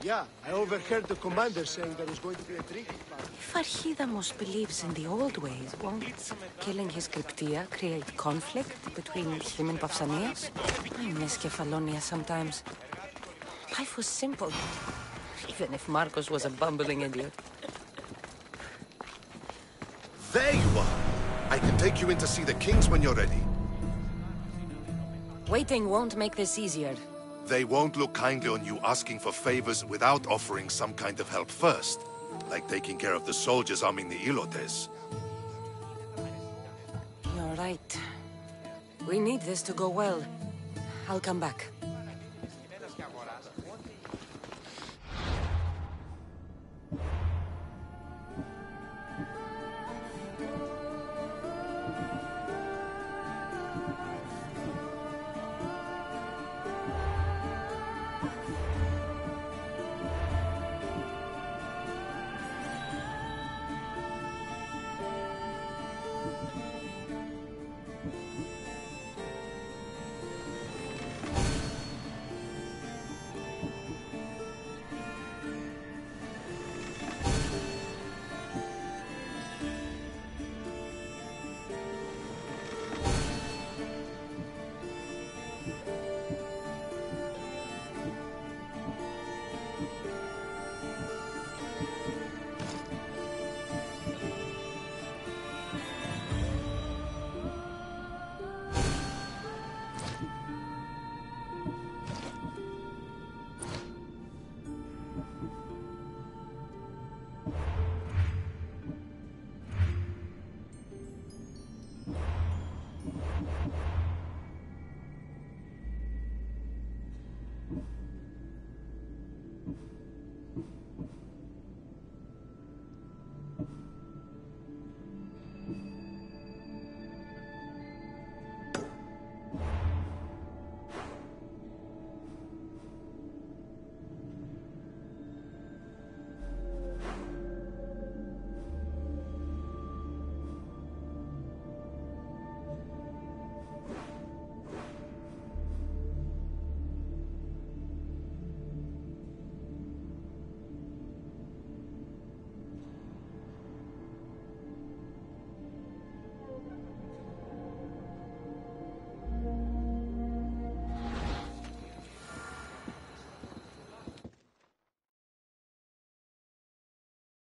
Yeah, I overheard the commander saying there was going to be a drinking party. If Archidamos believes in the old ways, won't killing his Kryptia create conflict between him and Pausanias? I miss Kefalonia sometimes. Life was simple, even if Marcos was a bumbling idiot. There you are! I can take you in to see the kings when you're ready. Waiting won't make this easier. They won't look kindly on you asking for favors without offering some kind of help first. Like taking care of the soldiers arming the Ilotes. You're right. We need this to go well. I'll come back.